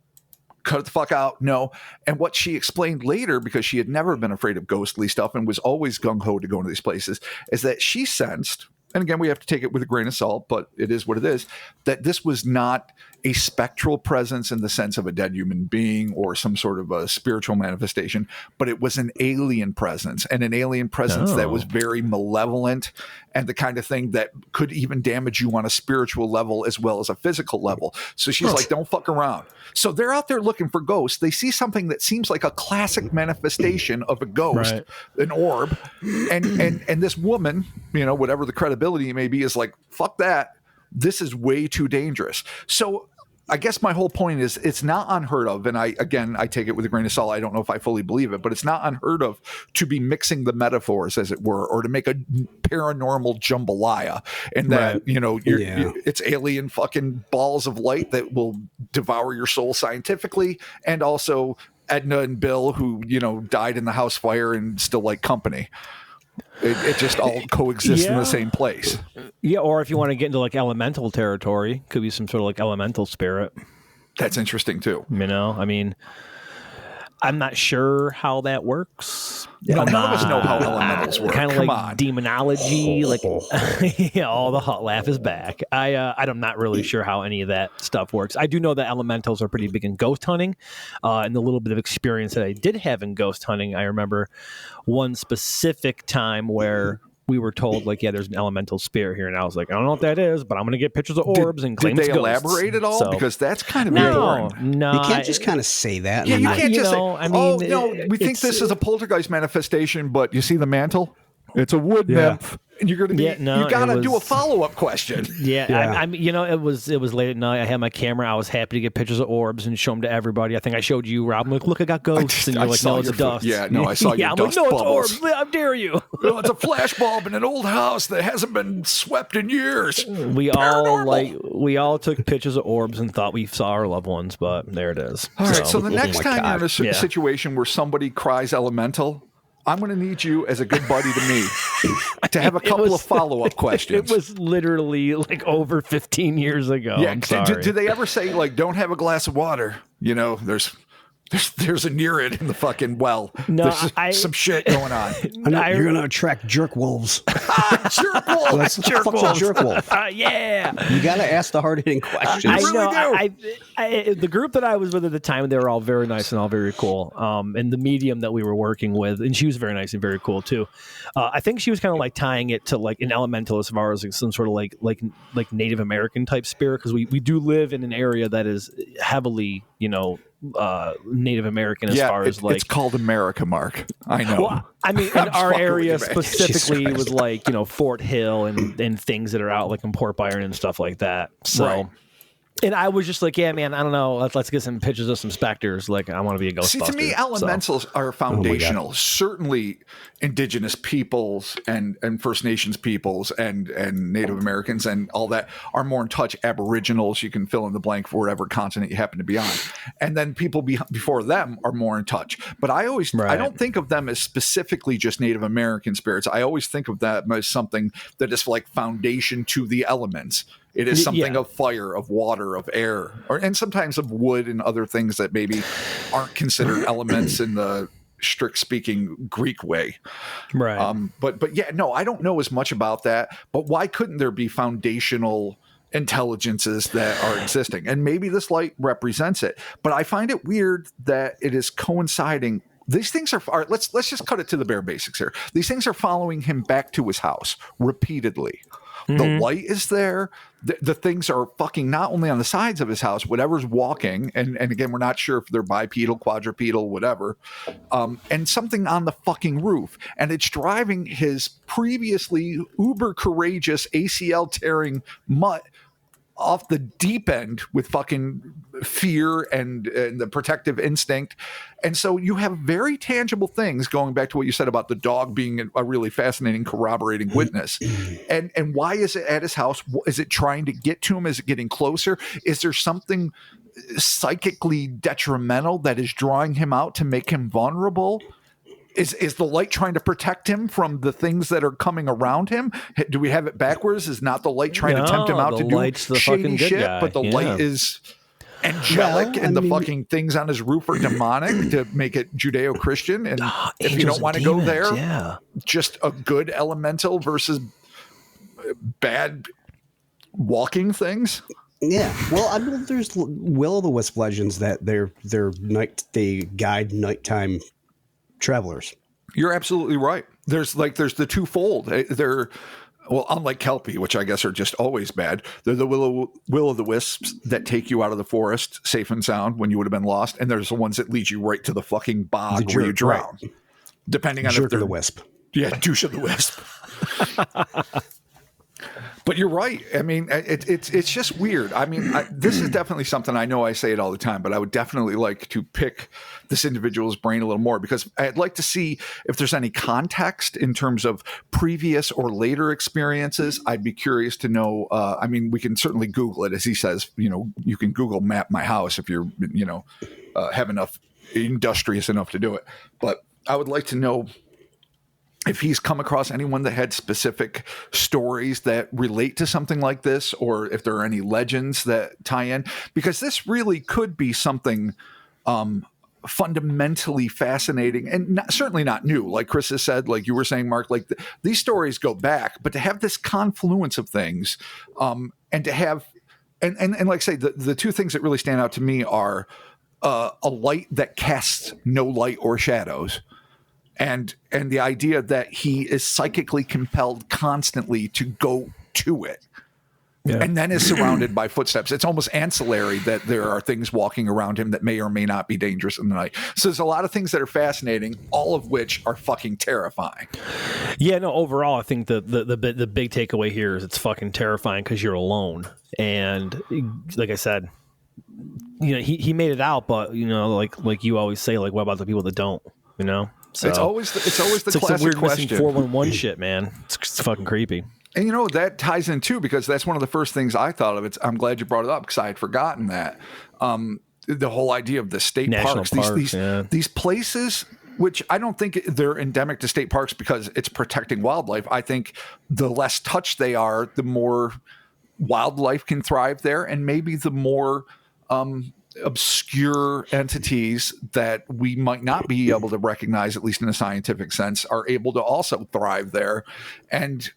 Speaker 3: cut it the fuck out, no." And what she explained later, because she had never been afraid of ghostly stuff and was always gung-ho to go into these places, is that she sensed and again, we have to take it with a grain of salt, but it is what it is, that this was not a spectral presence in the sense of a dead human being or some sort of a spiritual manifestation, but it was an alien presence, and an alien presence that was very malevolent and the kind of thing that could even damage you on a spiritual level as well as a physical level. So she's like, don't fuck around. So they're out there looking for ghosts. They see something that seems like a classic manifestation of a ghost, an orb, and this woman, you know, whatever the credibility may be, is like, fuck that. This is way too dangerous. So I guess my whole point is it's not unheard of. And I take it with a grain of salt. I don't know if I fully believe it, but it's not unheard of to be mixing the metaphors, as it were, or to make a paranormal jambalaya. And that, you know, it's alien fucking balls of light that will devour your soul scientifically. And also Edna and Bill, who, you know, died in the house fire and still like company. It just all coexists in the same place.
Speaker 2: Yeah, or if you want to get into like elemental territory, could be some sort of like elemental spirit.
Speaker 3: That's interesting too.
Speaker 2: You know, I mean, I'm not sure how that works.
Speaker 3: None of us know how elementals work.
Speaker 2: Kind of like demonology, like all the hot laugh is back. I'm not really sure how any of that stuff works. I do know that elementals are pretty big in ghost hunting, and the little bit of experience that I did have in ghost hunting, I remember one specific time where we were told, like, yeah, there's an elemental spirit here, and I was like, I don't know what that is, but I'm going to get pictures of orbs and claim
Speaker 3: Did
Speaker 2: it's
Speaker 3: they
Speaker 2: ghosts.
Speaker 3: elaborate at all?
Speaker 2: So,
Speaker 3: because that's kind of important.
Speaker 2: No,
Speaker 4: you can't just kind of say that.
Speaker 3: Yeah, you can't just say,
Speaker 2: I mean,
Speaker 3: we think this is a poltergeist manifestation, but you see the mantle? It's a wood nymph. And you're going to be, you got to do a follow-up question.
Speaker 2: I mean, you know, it was late at night. I had my camera. I was happy to get pictures of orbs and show them to everybody. I think I showed you, Rob. I'm like, look, I got ghosts. And you're like, no, it's dust.
Speaker 3: Yeah, no, I saw your dust
Speaker 2: I'm like, no,
Speaker 3: bubbles.
Speaker 2: it's orbs. How dare you?
Speaker 3: Well, it's a flash bulb in an old house that hasn't been swept in years.
Speaker 2: We all took pictures of orbs and thought we saw our loved ones, but there it is.
Speaker 3: All right, so the next time you're in a situation where somebody cries elemental, I'm going to need you as a good buddy to me to have a couple of follow-up questions.
Speaker 2: It was literally like over 15 years ago.
Speaker 3: Yeah,
Speaker 2: I'm sorry.
Speaker 3: Did they ever say, like, don't have a glass of water? You know, there's a near it in the fucking well.
Speaker 2: No,
Speaker 3: there's some shit going on.
Speaker 4: You're going to attract jerk wolves.
Speaker 3: Jerk wolves.
Speaker 4: Jerk wolf.
Speaker 2: Yeah.
Speaker 4: You got to ask the hard-hitting questions.
Speaker 2: The group that I was with at the time, they were all very nice and all very cool. And the medium that we were working with, and she was very nice and very cool too. I think she was kind of like tying it to like an elemental as far as like some sort of like Native American type spirit, because we do live in an area that is heavily, you know, Native American as far as like
Speaker 3: it's called America, Mark. I know.
Speaker 2: Well, I mean, in our area specifically, it was like, you know, Fort Hill and things that are out like in Port Byron and stuff like that. So. Right. And I was just like, yeah, man, I don't know. Let's get some pictures of some specters. Like, I want to be a Ghostbuster.
Speaker 3: See, to me, elementals are foundational. Certainly, indigenous peoples and First Nations peoples and Native Americans and all that are more in touch. Aboriginals, you can fill in the blank for whatever continent you happen to be on. And then people before them are more in touch. But I don't think of them as specifically just Native American spirits. I always think of them as something that is like foundation to the elements. It is something of fire, of water, of air, and sometimes of wood and other things that maybe aren't considered elements in the strict speaking Greek way.
Speaker 2: Right.
Speaker 3: But yeah, no, I don't know as much about that. But why couldn't there be foundational intelligences that are existing? And maybe this light represents it. But I find it weird that it is coinciding. These things are let's just cut it to the bare basics here. These things are following him back to his house repeatedly. The light is there. The things are fucking not only on the sides of his house, whatever's walking. And again, we're not sure if they're bipedal, quadrupedal, whatever. And something on the fucking roof. And it's driving his previously uber courageous ACL tearing mutt off the deep end with fucking fear and the protective instinct. And so you have very tangible things, going back to what you said about the dog being a really fascinating corroborating witness. And why is it at his house? Is it trying to get to him? Is it getting closer? Is there something psychically detrimental that is drawing him out to make him vulnerable? Is the light trying to protect him from the things that are coming around him? Do we have it backwards? Is not the light trying to tempt him out to do shady shit, but the light is angelic and the fucking things on his roof are demonic to make it Judeo-Christian? And if you don't want to go there, just a good elemental versus bad walking things.
Speaker 4: Yeah. Well, I mean, there's will-o'-the-wisp legends that they guide nighttime travelers.
Speaker 3: You're absolutely right. There's the twofold. They're, well, unlike Kelpie, which I guess are just always bad, they're the will-o'-the-wisps that take you out of the forest safe and sound when you would have been lost, and there's the ones that lead you right to the fucking bog where you drown. Right. Depending on if they're
Speaker 4: the wisp.
Speaker 3: Yeah, douche of the wisp. But you're right. I mean, it's just weird. I mean, this is definitely something, I know I say it all the time, but I would definitely like to pick this individual's brain a little more, because I'd like to see if there's any context in terms of previous or later experiences. I'd be curious to know. I mean, we can certainly Google it, as he says. You can Google map my house if you're, have enough, industrious enough to do it. But I would like to know if he's come across anyone that had specific stories that relate to something like this, or if there are any legends that tie in, because this really could be something fundamentally fascinating and certainly not new. Like Chris has said, like you were saying, Mark, like these stories go back, but to have this confluence of things and to have, and like I say, the two things that really stand out to me are a light that casts no light or shadows. And the idea that he is psychically compelled constantly to go to it, and then is surrounded by footsteps. It's almost ancillary that there are things walking around him that may or may not be dangerous in the night. So there's a lot of things that are fascinating, all of which are fucking terrifying.
Speaker 2: Yeah, no, overall, I think the big takeaway here is it's fucking terrifying because you're alone. And like I said, he made it out, but like you always say, like, what about the people that don't, So
Speaker 3: it's always the classic
Speaker 2: some weird
Speaker 3: question.
Speaker 2: 411 shit, man. It's fucking creepy.
Speaker 3: And that ties in too, because that's one of the first things I thought of. I'm glad you brought it up, because I had forgotten that. The whole idea of the state
Speaker 2: National
Speaker 3: parks, these places, which I don't think they're endemic to state parks because it's protecting wildlife. I think the less touched they are, the more wildlife can thrive there, and maybe the more obscure entities that we might not be able to recognize, at least in a scientific sense, are able to also thrive there. And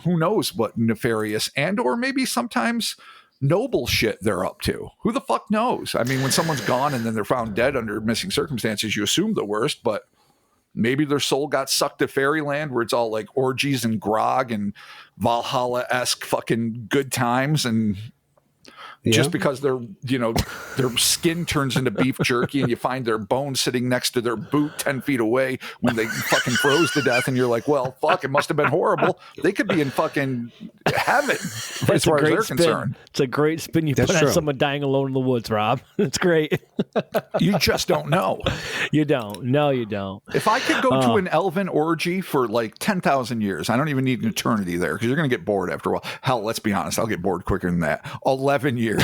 Speaker 3: who knows what nefarious and or maybe sometimes noble shit they're up to. Who the fuck knows? I mean, when someone's gone and then they're found dead under missing circumstances, you assume the worst, but maybe their soul got sucked to fairyland where it's all like orgies and grog and Valhalla-esque fucking good times, and just because their skin turns into beef jerky and you find their bones sitting next to their boot 10 feet away when they fucking froze to death, and you're like, well, fuck, it must have been horrible. They could be in fucking heaven as far as they're concerned.
Speaker 2: It's a great spin you put on someone dying alone in the woods, Rob. It's great.
Speaker 3: You just don't know.
Speaker 2: You don't. No, you don't.
Speaker 3: If I could go to an elven orgy for like 10,000 years, I don't even need an eternity there, because you're going to get bored after a while. Hell, let's be honest, I'll get bored quicker than that. 11 years.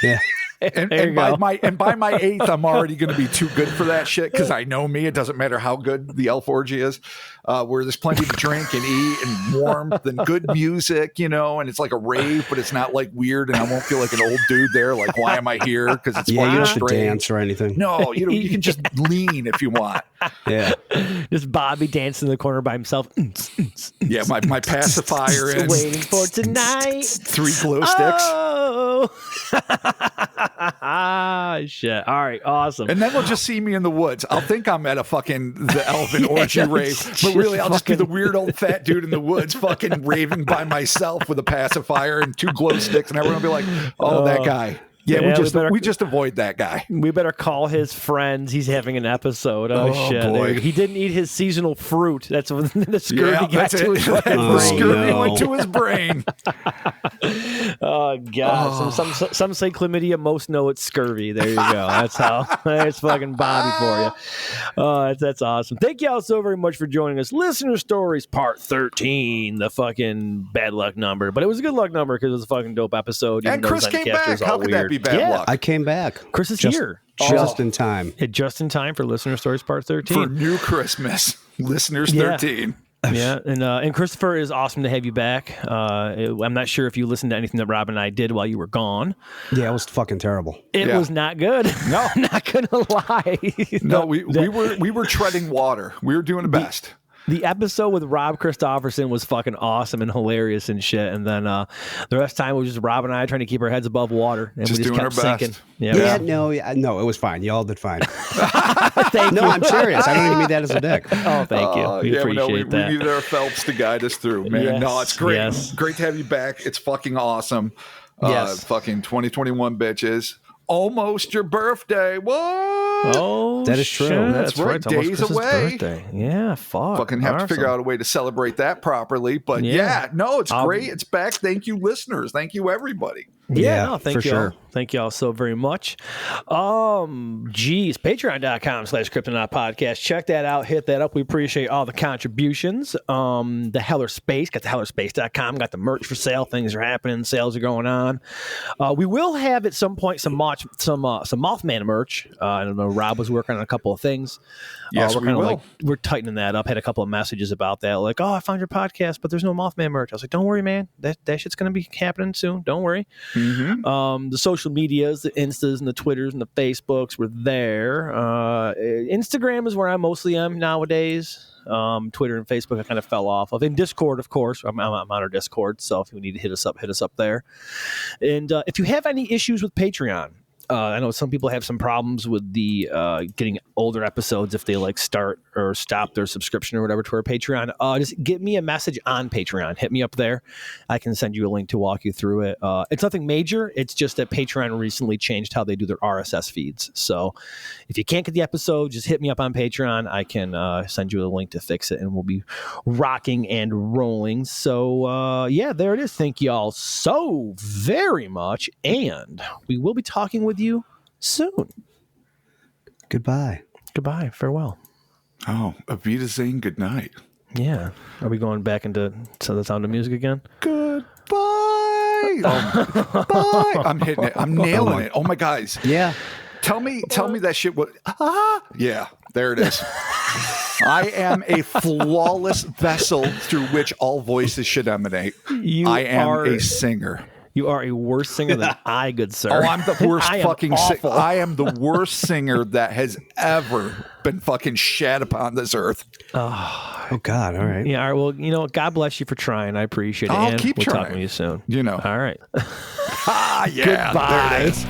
Speaker 4: Yeah.
Speaker 3: And by my 8th, I'm already going to be too good for that shit, because I know me. It doesn't matter how good the elf orgy is, where there's plenty to drink and eat and warmth and good music, and it's like a rave, but it's not like weird, and I won't feel like an old dude there. Like, why am I here? Because it's
Speaker 4: you don't have to
Speaker 3: strange.
Speaker 4: dance or anything.
Speaker 3: No, you can just lean if you want.
Speaker 4: Yeah,
Speaker 2: just Bobby dancing in the corner by himself.
Speaker 3: Yeah, my pacifier in.
Speaker 2: Waiting for tonight.
Speaker 3: 3 glow sticks.
Speaker 2: Oh. Shit. All right. Awesome.
Speaker 3: And then we'll just see me in the woods. I'll think I'm at the elven orgy rave, but really I'll just be the weird old fat dude in the woods fucking raving by myself with a pacifier and 2 glow sticks, and everyone will be like, oh, that guy. Yeah, we just avoid that guy.
Speaker 2: We better call his friends. He's having an episode. Oh shit!
Speaker 3: Boy.
Speaker 2: He didn't eat his seasonal fruit. That's when the scurvy got to his brain.
Speaker 3: The scurvy went to his brain.
Speaker 2: Oh god! Some say chlamydia. Most know it's scurvy. There you go. That's how. There's fucking Bobby for you. Oh, that's awesome. Thank y'all so very much for joining us. Listener Stories Part 13, the fucking bad luck number, but it was a good luck number because it was a fucking dope episode.
Speaker 3: And Chris came back. How could that be bad luck?
Speaker 4: I came back.
Speaker 2: Chris is here.
Speaker 4: Just in time.
Speaker 2: Just in time for Listener Stories Part 13.
Speaker 3: For New Christmas. Listeners 13.
Speaker 2: Yeah, and Christopher, is awesome to have you back. I'm not sure if you listened to anything that Rob and I did while you were gone.
Speaker 4: Yeah, it was fucking terrible.
Speaker 2: It was not good.
Speaker 3: No,
Speaker 2: I'm not gonna lie.
Speaker 3: No, we were treading water. We were doing the best.
Speaker 2: The episode with Rob Christofferson was fucking awesome and hilarious and shit. And then the rest of the time it was just Rob and I trying to keep our heads above water, and
Speaker 3: Just
Speaker 2: we just
Speaker 3: doing
Speaker 2: kept
Speaker 3: our best.
Speaker 2: sinking.
Speaker 4: No, it was fine. Y'all did fine.
Speaker 2: Thank
Speaker 4: No,
Speaker 2: you.
Speaker 4: I'm serious. I don't even mean that as a dick.
Speaker 2: Oh, thank you. We appreciate that.
Speaker 3: We needed our Phelps to guide us through, man.
Speaker 2: Yes,
Speaker 3: No, it's great.
Speaker 2: yes.
Speaker 3: Great to have you back. It's fucking awesome.
Speaker 2: Yes.
Speaker 3: Fucking 2021, bitches. Almost your birthday. What?
Speaker 2: Oh,
Speaker 4: That is true.
Speaker 2: shit.
Speaker 3: That's right.
Speaker 2: It's almost
Speaker 3: Days
Speaker 2: Chris's
Speaker 3: away.
Speaker 2: birthday. Yeah, fuck.
Speaker 3: Fucking have to figure
Speaker 2: Awesome.
Speaker 3: out a way to celebrate that properly. But
Speaker 2: Yeah.
Speaker 3: no, it's great. It's back. Thank you, listeners. Thank you, everybody.
Speaker 2: Yeah,
Speaker 4: Yeah,
Speaker 2: no, thank
Speaker 4: for
Speaker 2: you all.
Speaker 4: sure.
Speaker 2: Thank you all so very much. Patreon.com/Cryptonaut podcast. Check that out. Hit that up. We appreciate all the contributions. The Heller Space, got the hellerspace.com, got the merch for sale. Things are happening. Sales are going on. We will have at some point some Mothman merch. I don't know. Rob was working on a couple of things.
Speaker 3: Yes,
Speaker 2: we're
Speaker 3: we
Speaker 2: kinda
Speaker 3: will.
Speaker 2: we're tightening that up. Had a couple of messages about that. Like, oh, I found your podcast, but there's no Mothman merch. I was like, don't worry, man. That shit's going to be happening soon. Don't worry. The social medias, the Instas and the Twitters and the Facebooks were there. Instagram is where I mostly am nowadays. Twitter and Facebook I kind of fell off of. In Discord, of course, I'm on our Discord. So if you need to hit us up there. And if you have any issues with Patreon, I know some people have some problems with the getting older episodes if they like start or stop their subscription or whatever to our Patreon. Just get me a message on Patreon. Hit me up there. I can send you a link to walk you through it. It's nothing major. It's just that Patreon recently changed how they do their RSS feeds. So if you can't get the episode, just hit me up on Patreon. I can send you a link to fix it, and we'll be rocking and rolling. So yeah, there it is. Thank you all so very much, and we will be talking with you soon.
Speaker 4: Goodbye.
Speaker 2: Goodbye. Farewell.
Speaker 3: Oh, Avita Zane, good night.
Speaker 2: Yeah. Are we going back into the Sound of Music again?
Speaker 3: Goodbye. Bye. I'm hitting it. I'm nailing it. Oh my guys.
Speaker 4: Yeah.
Speaker 3: Tell me that shit. Yeah, there it is. I am a flawless vessel through which all voices should emanate. I am a singer.
Speaker 2: You are a worse singer than I, good sir.
Speaker 3: Oh, I'm the worst
Speaker 2: I am
Speaker 3: fucking singer.
Speaker 2: awful.
Speaker 3: I am the worst singer that has ever been fucking shed upon this earth.
Speaker 4: Oh, God. All right.
Speaker 2: Yeah, all right. Well, you know, God bless you for trying. I appreciate it.
Speaker 3: I'll
Speaker 2: and
Speaker 3: keep
Speaker 2: we'll
Speaker 3: trying.
Speaker 2: talk to you soon.
Speaker 3: You know.
Speaker 2: All right.
Speaker 3: Yeah.
Speaker 2: Goodbye.
Speaker 3: There it is.